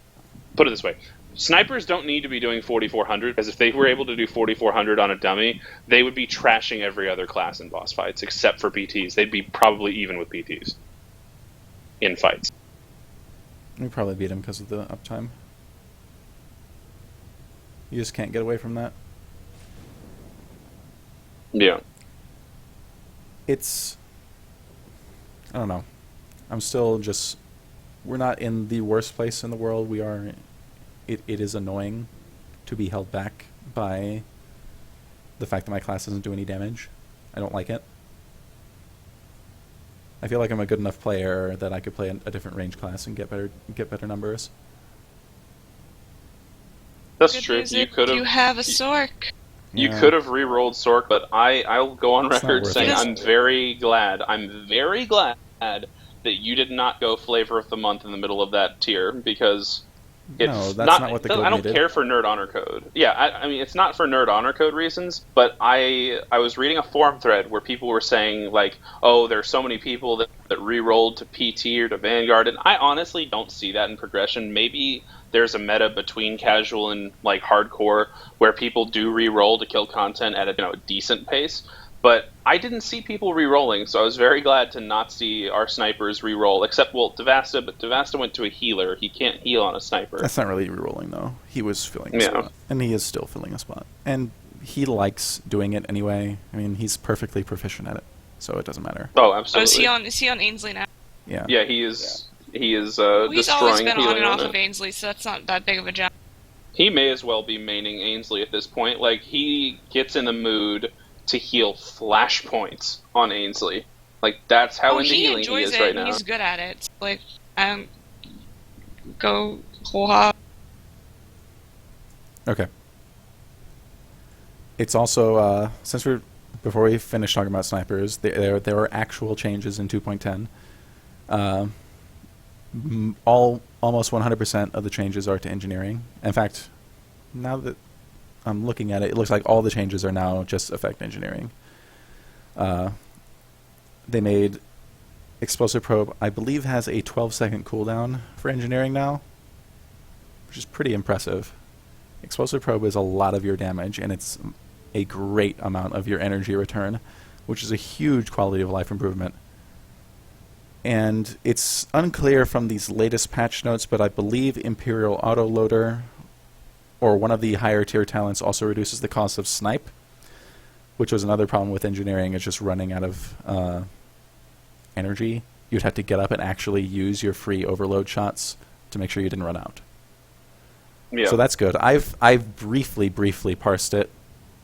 Put it this way. Snipers don't need to be doing 4,400, because if they were able to do 4,400 on a dummy, they would be trashing every other class in boss fights, except for PTs. They'd be probably even with PTs in fights. We probably beat him because of the uptime. You just can't get away from that. Yeah. It's... I don't know. I'm still just... We're not in the worst place in the world. We are... It is annoying to be held back by the fact that my class doesn't do any damage. I don't like it. I feel like I'm a good enough player that I could play a different range class and get better numbers. That's Good true. news You is could you have a Sork. You Yeah. could have re-rolled Sork, but I'll go on It's not record worth saying it. I'm very glad that you did not go Flavor of the Month in the middle of that tier, because it's No, that's not what the guild I don't needed. care for Nerd Honor Code. Yeah, I mean, it's not for Nerd Honor Code reasons, but I was reading a forum thread where people were saying, like, oh, there's so many people that re-rolled to PT or to Vanguard, and I honestly don't see that in progression. Maybe there's a meta between casual and like hardcore where people do re-roll to kill content at a decent pace, but I didn't see people re-rolling, so I was very glad to not see our snipers re-roll, except, well, Devasta, but Devasta went to a healer. He can't heal on a sniper. That's not really rerolling, though. He was filling a Yeah. spot. And he is still filling a spot. And he likes doing it anyway. I mean, he's perfectly proficient at it, so it doesn't matter. Oh, Oh, absolutely. is he on Ainsley now? Yeah. Yeah, he is. He is Well, he's always destroying been on healing and off on of it. Ainsley, so that's not that big of a job. He may as well be maining Ainsley at this point. Like, he gets in the mood to heal flashpoints on Ainsley. Like, that's how into he healing he enjoys is it, right and now. he's good at it. So, like, go whole hog. Okay. It's also, before we finish talking about snipers, there are actual changes in 2.10. Almost 100% of the changes are to engineering. In fact, now that I'm looking at it, it looks like all the changes are now just affect engineering. They made Explosive Probe, I believe, has a 12-second cooldown for engineering now, which is pretty impressive. Explosive Probe is a lot of your damage, and it's a great amount of your energy return, which is a huge quality of life improvement. And it's unclear from these latest patch notes, but I believe Imperial Autoloader, or one of the higher tier talents, also reduces the cost of snipe, which was another problem with engineering, is just running out of energy. You'd have to get up and actually use your free overload shots to make sure you didn't run out. Yeah. So that's good. I've briefly parsed it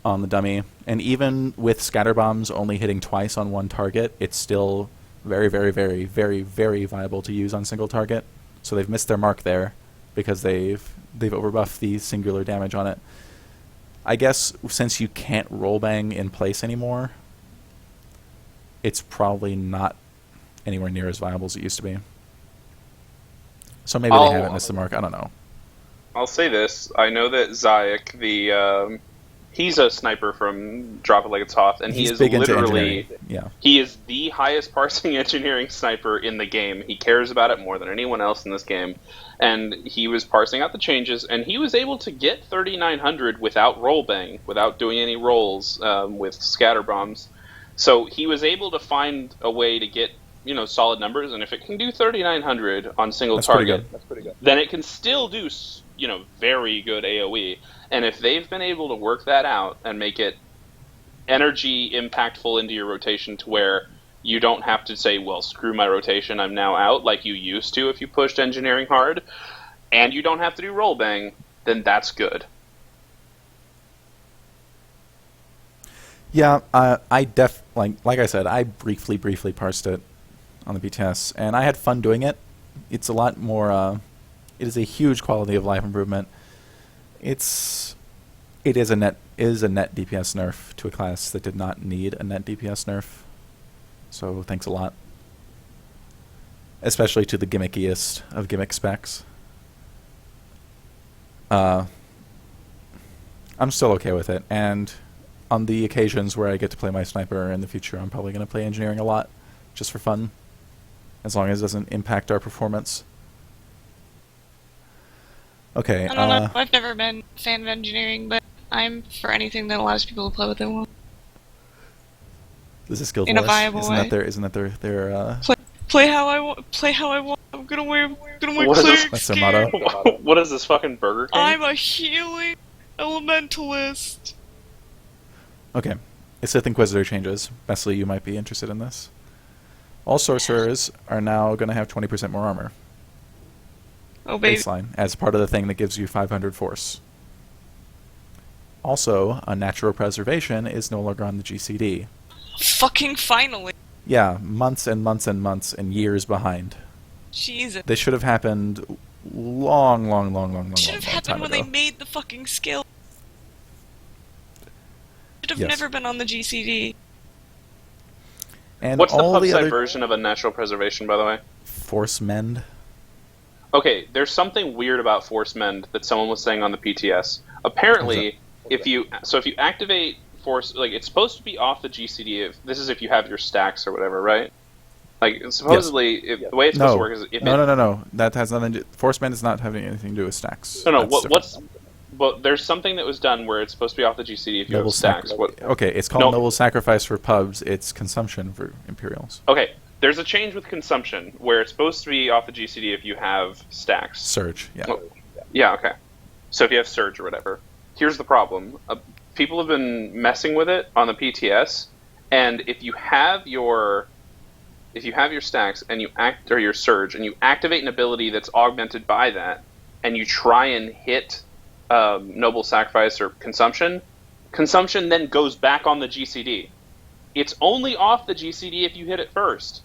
on the dummy, and even with scatter bombs only hitting twice on one target, it's still very, very, very, very, very viable to use on single target. So they've missed their mark there because they've overbuffed the singular damage on it. I guess since you can't roll bang in place anymore, it's probably not anywhere near as viable as it used to be. So maybe they haven't missed the mark. I don't know. I'll say this. I know that Zayak, he's a sniper from Drop It Like It's Hot, and He's he is big into literally... engineering. Yeah. He is the highest parsing engineering sniper in the game. He cares about it more than anyone else in this game. And he was parsing out the changes, and he was able to get 3,900 without roll bang, without doing any rolls with scatter bombs. So he was able to find a way to get, solid numbers, and if it can do 3,900 on single target, that's pretty good. Then it can still do, very good AoE. And if they've been able to work that out and make it energy impactful into your rotation to where you don't have to say, well, screw my rotation, I'm now out, like you used to if you pushed engineering hard, and you don't have to do roll bang, then that's good. Yeah, like I said, I briefly parsed it on the BTS, and I had fun doing it. It's a lot more. It is a huge quality of life improvement. It is a net DPS nerf to a class that did not need a net DPS nerf. So thanks a lot, especially to the gimmickiest of gimmick specs. I'm still okay with it, and on the occasions where I get to play my sniper in the future, I'm probably going to play engineering a lot, just for fun, as long as it doesn't impact our performance. Okay. I don't know. I've never been a fan of engineering, but I'm for anything that allows people to play what they want. This is Guild In a Wars. viable Isn't way. that their Play how I want. Play how I want. I'm gonna wear What is this? cleric That's their skin. motto. What is this, fucking Burger King? I'm a healing elementalist. Okay. Sith Inquisitor changes. Besley, you might be interested in this. All sorcerers are now going to have 20% more armor. Oh baby. Baseline, as part of the thing that gives you 500 force. Also, a natural preservation is no longer on the GCD. Fucking finally. Yeah, months and months and months and years behind. Jesus. This should have happened long Should have happened time when ago. they made the fucking skill. Should have Yes. never been on the GCD. And What's the all pub the side other version of a natural preservation, by the way? force mend. Okay, there's something weird about Force Mend that someone was saying on the PTS. Apparently, if you activate Force, like, it's supposed to be off the GCD. This is if you have your stacks or whatever, right? Like, supposedly, the way it's supposed to work is if No. That has nothing to do. Force mend is not having anything to do with stacks. No, That's different. But there's something that was done where it's supposed to be off the GCD if you Noble have stacks. Okay, it's called Noble Sacrifice for pubs. It's consumption for Imperials. Okay, there's a change with consumption where it's supposed to be off the GCD if you have stacks. Surge, yeah. Oh, yeah, okay. So if you have Surge or whatever. Here's the problem. People have been messing with it on the PTS, and if you have your stacks and or your Surge and you activate an ability that's augmented by that, and you try and hit Noble Sacrifice or Consumption then goes back on the GCD. It's only off the GCD if you hit it first.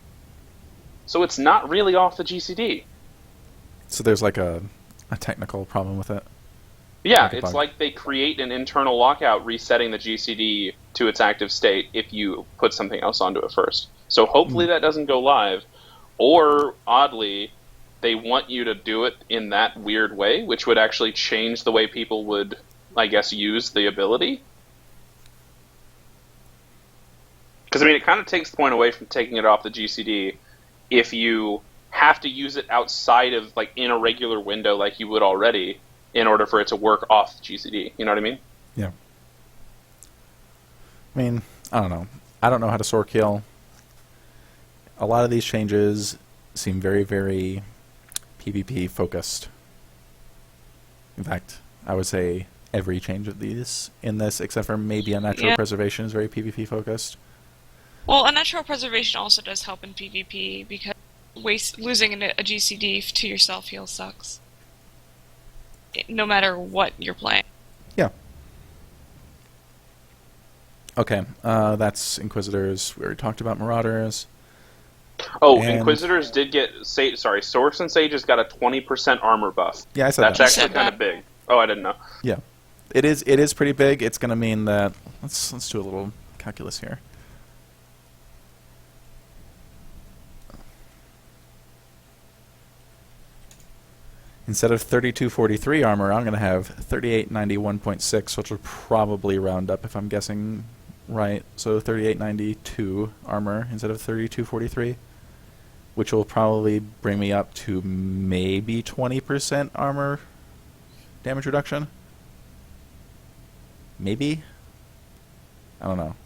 So it's not really off the GCD. So there's like a technical problem with it. Yeah, Like a it's bug. like they create an internal lockout resetting the GCD to its active state if you put something else onto it first. So hopefully that doesn't go live. Or, oddly, they want you to do it in that weird way, which would actually change the way people would, I guess, use the ability. Because, I mean, it kind of takes the point away from taking it off the GCD if you have to use it outside of, like, in a regular window like you would already in order for it to work off the GCD. You know what I mean? Yeah. I mean, I don't know. I don't know how to Sork heal. A lot of these changes seem very, very PvP focused. In fact, I would say every change of these in this, except for maybe Unnatural Preservation, is very PvP focused. Well, Unnatural Preservation also does help in PvP, because losing a GCD to your self-heal sucks. No matter what you're playing. Yeah. Okay, that's Inquisitors. We already talked about Marauders. Oh, And- Inquisitors did get... Swords and Sages got a 20% armor buff. Yeah, I said That's that. actually said kind that. of big. Oh, I didn't know. Yeah. It is pretty big. It's going to mean that... Let's do a little calculus here. Instead of 3243 armor, I'm going to have 3891.6, which will probably round up if I'm guessing right. So 3892 armor instead of 3243, which will probably bring me up to maybe 20% armor damage reduction. Maybe? I don't know.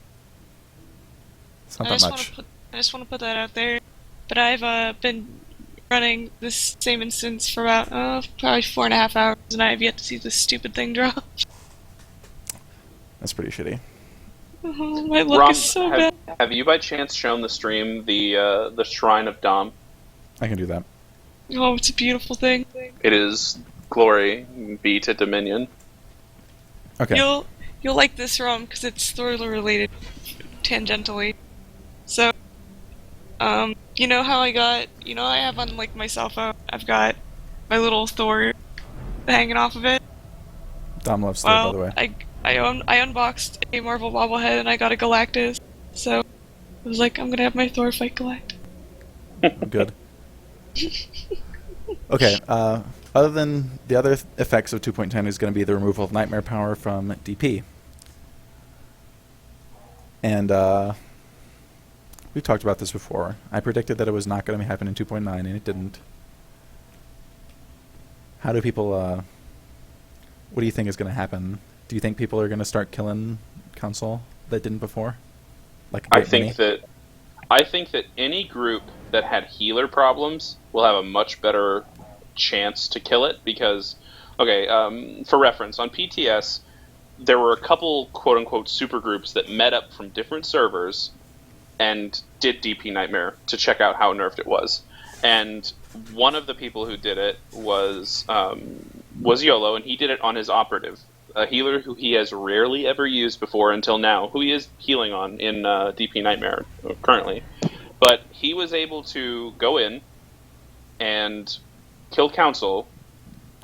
It's not that much. I just want to put that out there. But I've been running this same instance for about probably 4.5 hours, and I have yet to see this stupid thing drop. That's pretty shitty. Oh, my luck Rom, is so bad. have you by chance shown the stream the Shrine of Dom? I can do that. Oh, it's a beautiful thing. It is glory be to Dominion. Okay. You'll like this, Rom, because it's Thor related tangentially. So, you know how I have on, like, my cell phone, I've got my little Thor hanging off of it? Dom loves Thor, by the way. I unboxed a Marvel bobblehead and I got a Galactus, so I was like, I'm gonna have my Thor fight Galactus. Good. Okay, other than the other effects of 2.10 is going to be the removal of Nightmare Power from DP. And, we've talked about this before. I predicted that it was not going to happen in 2.9, and it didn't. How do people, what do you think is going to happen? Do you think people are going to start killing console that didn't before? Like, I think that any group that had healer problems will have a much better chance to kill it because, for reference, on PTS, there were a couple quote-unquote super groups that met up from different servers and did DP Nightmare to check out how nerfed it was. And one of the people who did it was YOLO, and he did it on his operative, a healer who he has rarely ever used before until now, who he is healing on in DP Nightmare currently. But he was able to go in and kill Council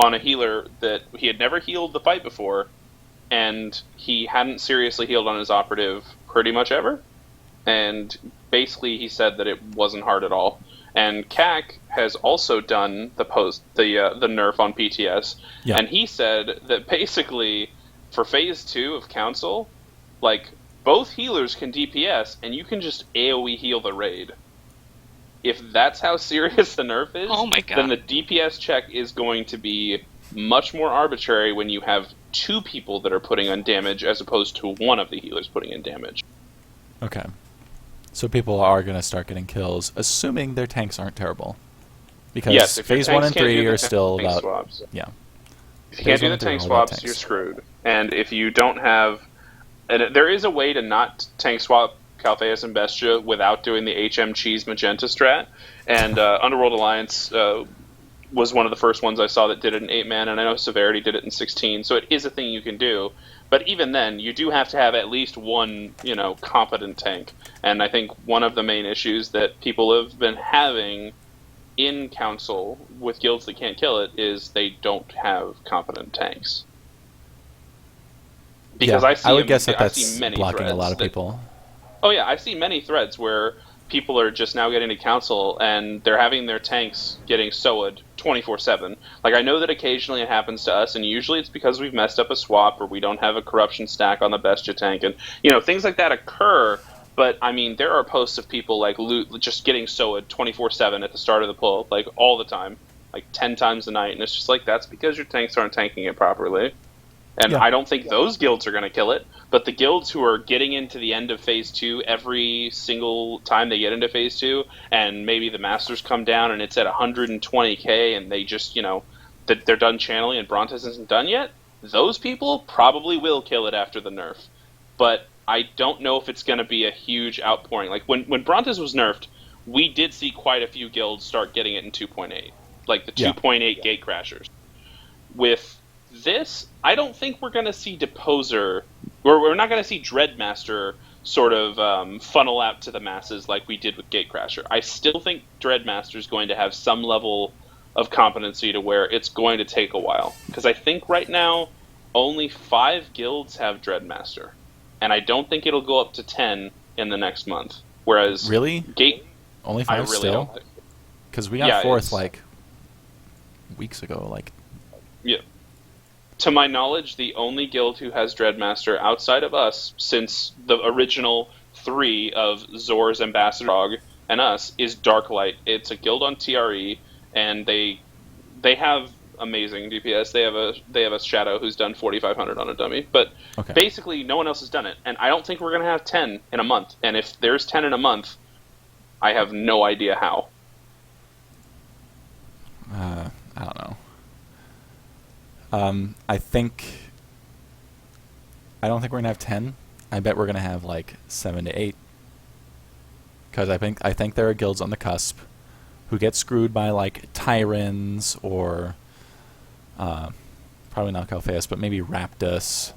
on a healer that he had never healed the fight before, and he hadn't seriously healed on his operative pretty much ever. And basically he said that it wasn't hard at all. And CAC has also done the nerf on PTS, Yeah. and he said that basically for Phase 2 of Council, like, both healers can DPS, and you can just AoE heal the raid. If that's how serious the nerf is, Oh my God. then the DPS check is going to be much more arbitrary when you have two people that are putting on damage as opposed to one of the healers putting in damage. Okay. So people are going to start getting kills, assuming their tanks aren't terrible. Because Yes, if your Phase 1 tanks and can't do 3 the are still tank about... swaps. Yeah. If you can't Phase do one the and tank 3 are all about swaps, you're tanks. screwed. And if you don't have... And there is a way to not tank swap Caltheus and Bestia without doing the HM Cheese Magenta strat. And Underworld Alliance was one of the first ones I saw that did it in 8-man, and I know Severity did it in 16, so it is a thing you can do. But even then, you do have to have at least one, competent tank. And I think one of the main issues that people have been having in Council with guilds that can't kill it is they don't have competent tanks. Because yeah, I see I would guess that I that's see many blocking a lot of threads people. Oh yeah, I see many threads where people are just now getting to council and they're having their tanks getting SOA'd 24/7. Like, I know that occasionally it happens to us, and usually it's because we've messed up a swap or we don't have a corruption stack on the Bestia tank, and things like that occur. But I mean, there are posts of people like just getting SOA'd 24/7 at the start of the pull, like all the time, like 10 times a night, and it's just like, that's because your tanks aren't tanking it properly. And Yeah. I don't think those guilds are going to kill it, but the guilds who are getting into the end of Phase 2 every single time they get into Phase 2, and maybe the Masters come down and it's at 120k and they just, that they're done channeling and Brontes isn't done yet, those people probably will kill it after the nerf. But I don't know if it's going to be a huge outpouring. Like, when Brontes was nerfed, we did see quite a few guilds start getting it in 2.8, like the 2.8 Gate Crashers. With this, I don't think we're going to see Deposer, or we're not going to see Dreadmaster sort of funnel out to the masses like we did with Gatecrasher. I still think Dreadmaster is going to have some level of competency to where it's going to take a while. Because I think right now, only 5 guilds have Dreadmaster. And I don't think it'll go up to 10 in the next month. Whereas Really? Gate, Only I 5 really still? don't think. Because we got Yeah, fourth it's- like weeks ago. Like, Yeah. To my knowledge, the only guild who has Dreadmaster outside of us, since the original 3 of Zor's Ambassador Dog and us, is Darklight. It's a guild on TRE, and they have amazing DPS. They have a Shadow who's done 4,500 on a dummy, but okay. basically no one else has done it. And I don't think we're going to have 10 in a month. And if there's 10 in a month, I have no idea how. I don't know. I don't think we're gonna have 10. I bet we're gonna have like 7 to 8. Because I think there are guilds on the cusp who get screwed by like Tyrans or probably not Calpheus, but maybe Raptus.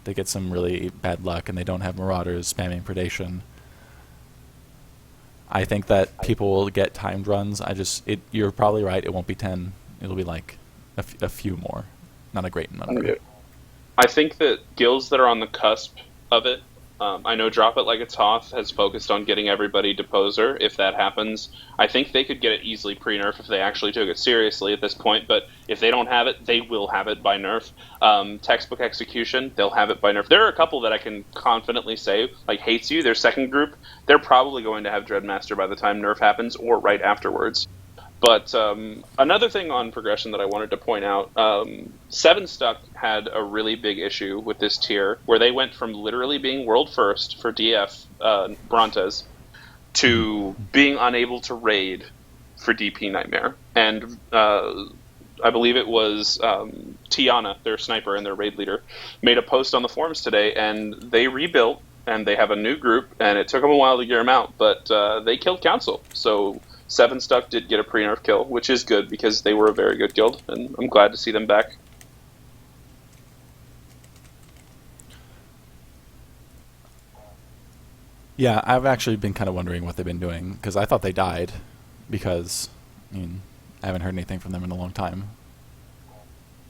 They get some really bad luck and they don't have Marauders spamming Predation. I think that people will get timed runs. You're probably right. It won't be 10. It'll be like a few more. Not a great number. I think that guilds that are on the cusp of it, I know Drop It Like It's Hoth has focused on getting everybody Deposer. If that happens, I think they could get it easily pre-nerf if they actually took it seriously at this point, but if they don't have it, they will have it by nerf. Textbook Execution, they'll have it by nerf. There are a couple that I can confidently say, like Hates You, their second group, they're probably going to have Dreadmaster by the time nerf happens or right afterwards. But another thing on progression that I wanted to point out, Seven Stuck had a really big issue with this tier, where they went from literally being world first for DF Brontes to being unable to raid for DP Nightmare. And I believe it was Tiana, their sniper and their raid leader, made a post on the forums today, and they rebuilt, and they have a new group, and it took them a while to gear them out, but they killed Council. So Seven Stuck did get a pre-nerf kill, which is good because they were a very good guild, and I'm glad to see them back. Yeah, I've actually been kind of wondering what they've been doing, because I thought they died, because, I haven't heard anything from them in a long time.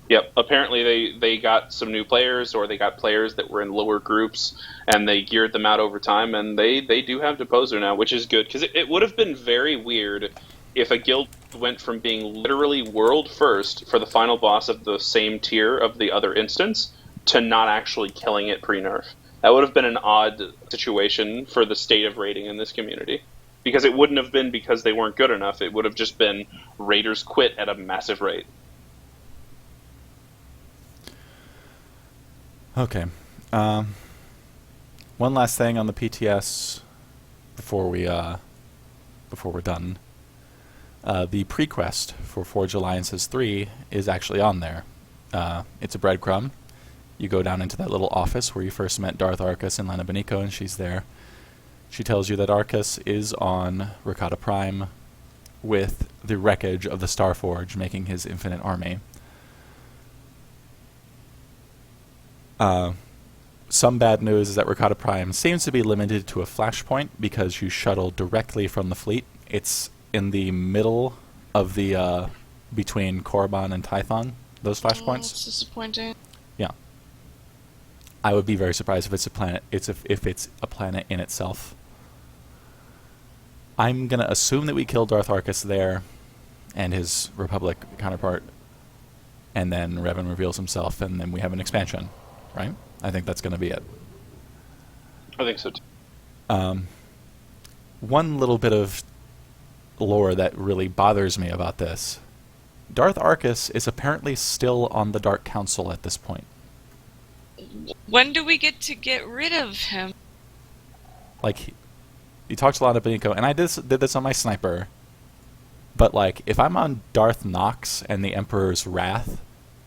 Yep, apparently they got some new players, or they got players that were in lower groups, and they geared them out over time, and they do have Deposer now, which is good, because it would have been very weird if a guild went from being literally world first for the final boss of the same tier of the other instance to not actually killing it pre-nerf. That would have been an odd situation for the state of raiding in this community, because it wouldn't have been because they weren't good enough, it would have just been raiders quit at a massive rate. Okay. One last thing on the PTS before we're done. The pre-quest for Forge Alliances 3 is actually on there. It's a breadcrumb. You go down into that little office where you first met Darth Arcus and Lana Benico, and she's there. She tells you that Arcus is on Rakata Prime with the wreckage of the Starforge, making his infinite army. Some bad news is that Rakata Prime seems to be limited to a flashpoint because you shuttle directly from the fleet. It's in the middle of the between Korriban and Tython, those flashpoints. It's disappointing. Yeah. I would be very surprised if it's a planet. If it's a planet in itself. I'm gonna assume that we kill Darth Arcus there, and his Republic counterpart, and then Revan reveals himself, and then we have an expansion, right? I think that's gonna be it. I think so too. One little bit of lore that really bothers me about this: Darth Arcus is apparently still on the Dark Council at this point. When do we get rid of him? Like, he talks a lot of Beniko, and I did this on my sniper. But like, if I'm on Darth Nox and the Emperor's Wrath,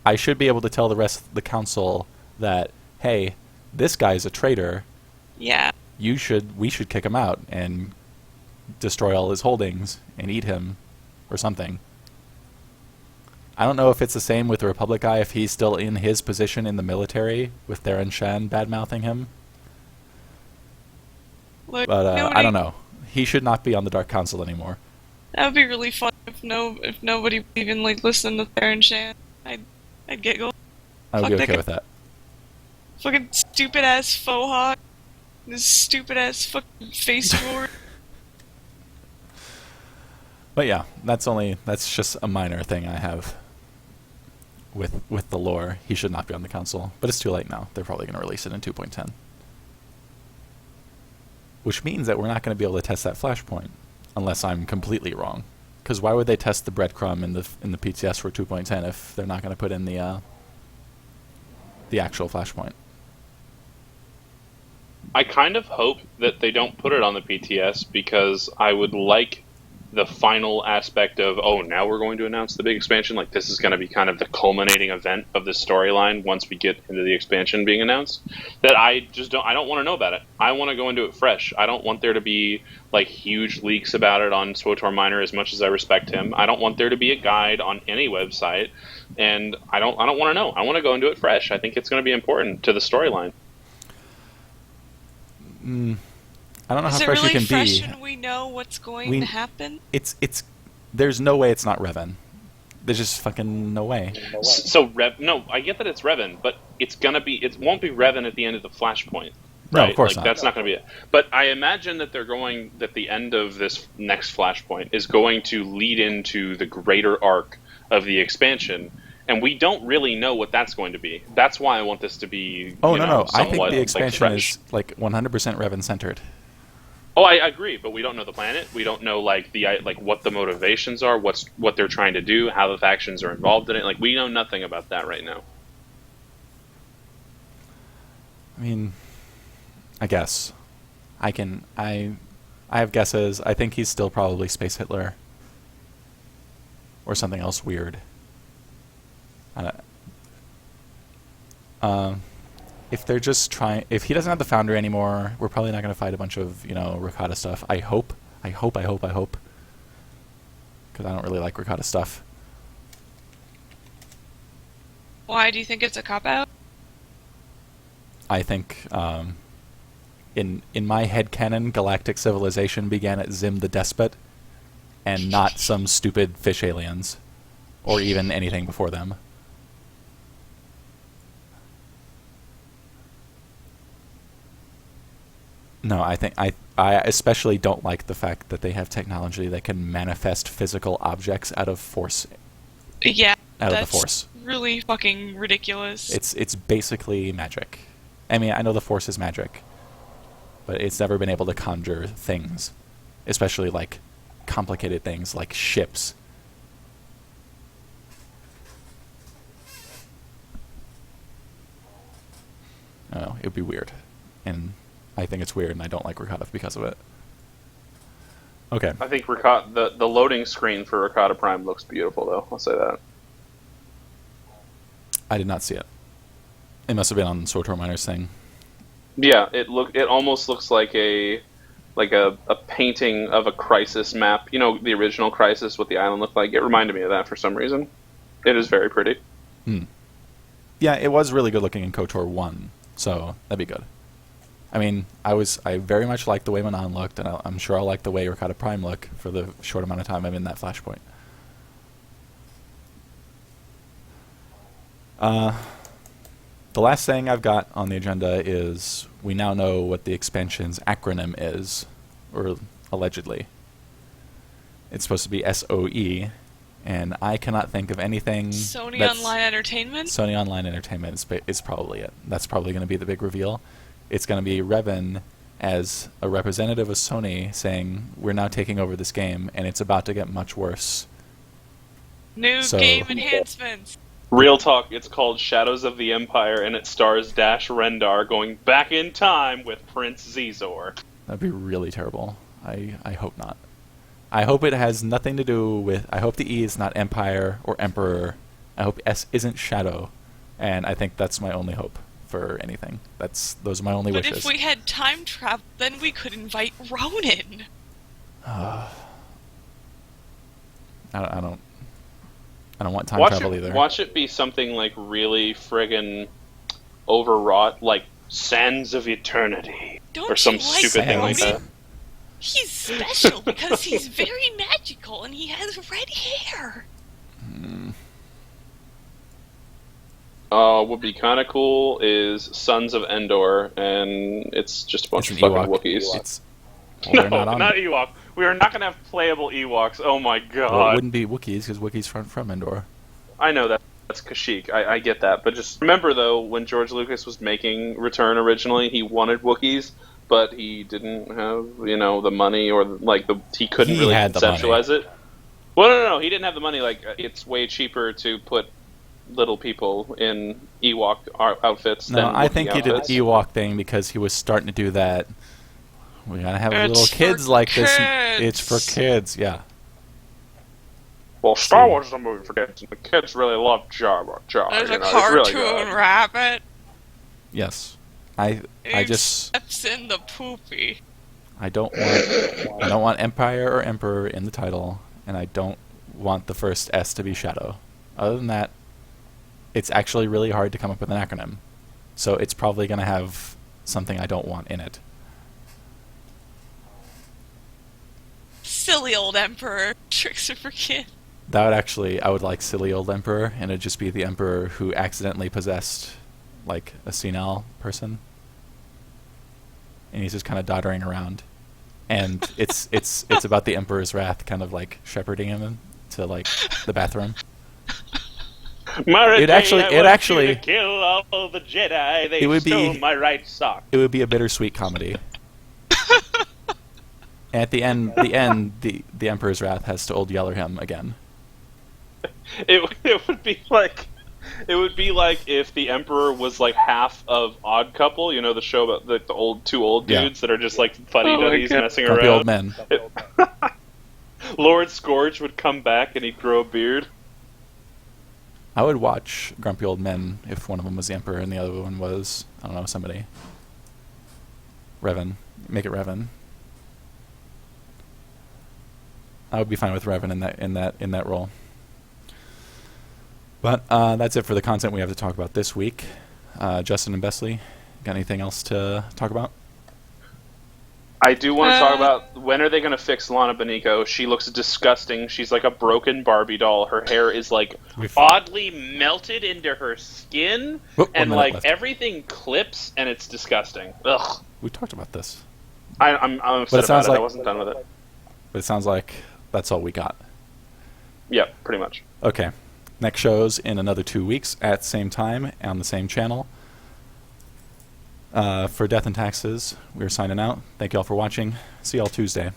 I should be able to tell the rest of the council that, hey, this guy's a traitor. Yeah. We should kick him out and destroy all his holdings and eat him, or something. I don't know if it's the same with the Republic guy, if he's still in his position in the military with Theron Shan bad-mouthing him. Look, But I don't know. He should not be on the Dark Council anymore. That would be really fun if nobody would even like listen to Theron Shan. I'd giggle. I would Fuck be okay that with that. Fucking stupid ass faux hawk. This stupid ass fucking face sword. But yeah, that's just a minor thing I have with the lore. He should not be on the council, but it's too late now. They're probably going to release it in 2.10. Which means that we're not going to be able to test that flashpoint, unless I'm completely wrong. Because why would they test the breadcrumb in the PTS for 2.10 if they're not going to put in the actual flashpoint? I kind of hope that they don't put it on the PTS, because I would like the final aspect of, oh, now we're going to announce the big expansion. Like, this is going to be kind of the culminating event of the storyline once we get into the expansion being announced. That I don't want to know about it. I want to go into it fresh. I don't want there to be like huge leaks about it on SWTOR Minor, as much as I respect him. I don't want there to be a guide on any website, and I don't want to know. I want to go into it fresh. I think it's going to be important to the storyline. I don't know Is how it fresh really you can fresh be. and we know what's going to happen? It's there's no way it's not Revan. There's just fucking no way. So no, I get that it's Revan, but it won't be Revan at the end of the Flashpoint. No, Right? of course like, not. That's not going to be it. But I imagine that that the end of this next Flashpoint is going to lead into the greater arc of the expansion, and we don't really know what that's going to be. That's why I want this to be. Oh no! I think somewhat, the expansion fresh. is like 100% Revan centered. Oh, I agree, but we don't know the planet. We don't know like what the motivations are, what they're trying to do, how the factions are involved in it. Like, we know nothing about that right now. I mean, I guess I have guesses. I think he's still probably Space Hitler or something else weird. If they're just if he doesn't have the Founder anymore, we're probably not going to fight a bunch of Rakata stuff. I hope, because I don't really like Rakata stuff. Why do you think it's a cop-out? I think in my headcanon, galactic civilization began at Zim the Despot, and not some stupid fish aliens, or even anything before them. No, I think I especially don't like the fact that they have technology that can manifest physical objects out of force. Yeah, Out of the that's Force. really fucking ridiculous. It's basically magic. I mean, I know the Force is magic, but it's never been able to conjure things, especially like complicated things like ships. I don't know, it would be weird, and I think it's weird, and I don't like Rakata because of it. Okay. I think Rakata, the loading screen for Rakata Prime looks beautiful, though. I'll say that. I did not see it. It must have been on SWTOR Minor's thing. Yeah, it almost looks like a painting of a Crisis map. You know, the original Crisis, what the island looked like. It reminded me of that for some reason. It is very pretty. Yeah, it was really good looking in KOTOR 1, so that'd be good. I mean, I very much like the way Manon looked, and I'm sure I'll like the way Rakata Prime look for the short amount of time I'm in that Flashpoint. The last thing I've got on the agenda is we now know what the expansion's acronym is, or allegedly. It's supposed to be SOE, and I cannot think of anything. Sony that's- Online Entertainment? Sony Online Entertainment is probably it. That's probably going to be the big reveal. It's going to be Revan as a representative of Sony saying, we're now taking over this game, and it's about to get much worse. New So- game enhancements! Real talk, it's called Shadows of the Empire, and it stars Dash Rendar going back in time with Prince Zizor. That'd be really terrible. I hope not. I hope it has nothing to do with... I hope the E is not Empire or Emperor. I hope S isn't Shadow. And I think that's my only hope for anything. Those are my only But wishes. if we had time travel, then we could invite Ronan! I don't want time Watch travel it, either. watch it be something like really friggin' overwrought, like Sands of Eternity. Don't Or some you like stupid thing like Ronan? that. He's special because he's very magical and he has red hair! What would be kind of cool is Sons of Endor, and it's just a bunch It's of an fucking Ewok. Wookiees. It's, well, No, they're not on not it. Ewok. We are not going to have playable Ewoks. Oh my god. Well, it wouldn't be Wookiees because Wookiees from Endor. I know that's Kashyyyk. I get that, but just remember though, when George Lucas was making Return originally, he wanted Wookiees, but he didn't have the money or he couldn't He really had the money. conceptualize it. Well, no, he didn't have the money. Like it's way cheaper to put little people in Ewok outfits. No, than I Wookiee think he did the outfits. Ewok thing because he was starting to do that. We gotta have It's little for kids like this. kids. It's for kids, yeah. Well, Star Wars is a movie for kids, and the kids really love Jar Jar. There's you a know, it's really cartoon good. rabbit. Yes. I He just steps in the poopy. I don't want Empire or Emperor in the title, and I don't want the first S to be Shadow. Other than that, it's actually really hard to come up with an acronym. So it's probably gonna have something I don't want in it. Silly old emperor. Tricks are for kids. I would like silly old Emperor, and it'd just be the Emperor who accidentally possessed, like, a senile person. And he's just kind of doddering around. And it's about the Emperor's wrath kind of, like, shepherding him to, like, the bathroom. Mara It Jade, actually- I it want actually- you to kill all the Jedi. They It would be- stole my right sock. It would be a bittersweet comedy. And at the end, the Emperor's wrath has to old yeller him again. It would be like if the Emperor was like half of Odd Couple, the show about the two old Yeah. dudes that are just like fuddy-duddies messing Grumpy around. old men. Lord Scourge would come back and he'd grow a beard. I would watch Grumpy Old Men if one of them was the Emperor and the other one was, I don't know, somebody. Revan. Make it Revan. I would be fine with Revan in that role. But that's it for the content we have to talk about this week. Justin and Besley, got anything else to talk about? I do want to talk about when are they going to fix Lana Beniko? She looks disgusting. She's like a broken Barbie doll. Her hair is like oddly melted into her skin, Whoop, 1 and minute like left. everything clips, and it's disgusting. Ugh. We talked about this. I'm upset about sounds it. I like- wasn't done with it. But it sounds like that's all we got. Yeah, pretty much. Okay. Next show's in another 2 weeks at the same time on the same channel. For Death and Taxes, we're signing out. Thank you all for watching. See y'all Tuesday.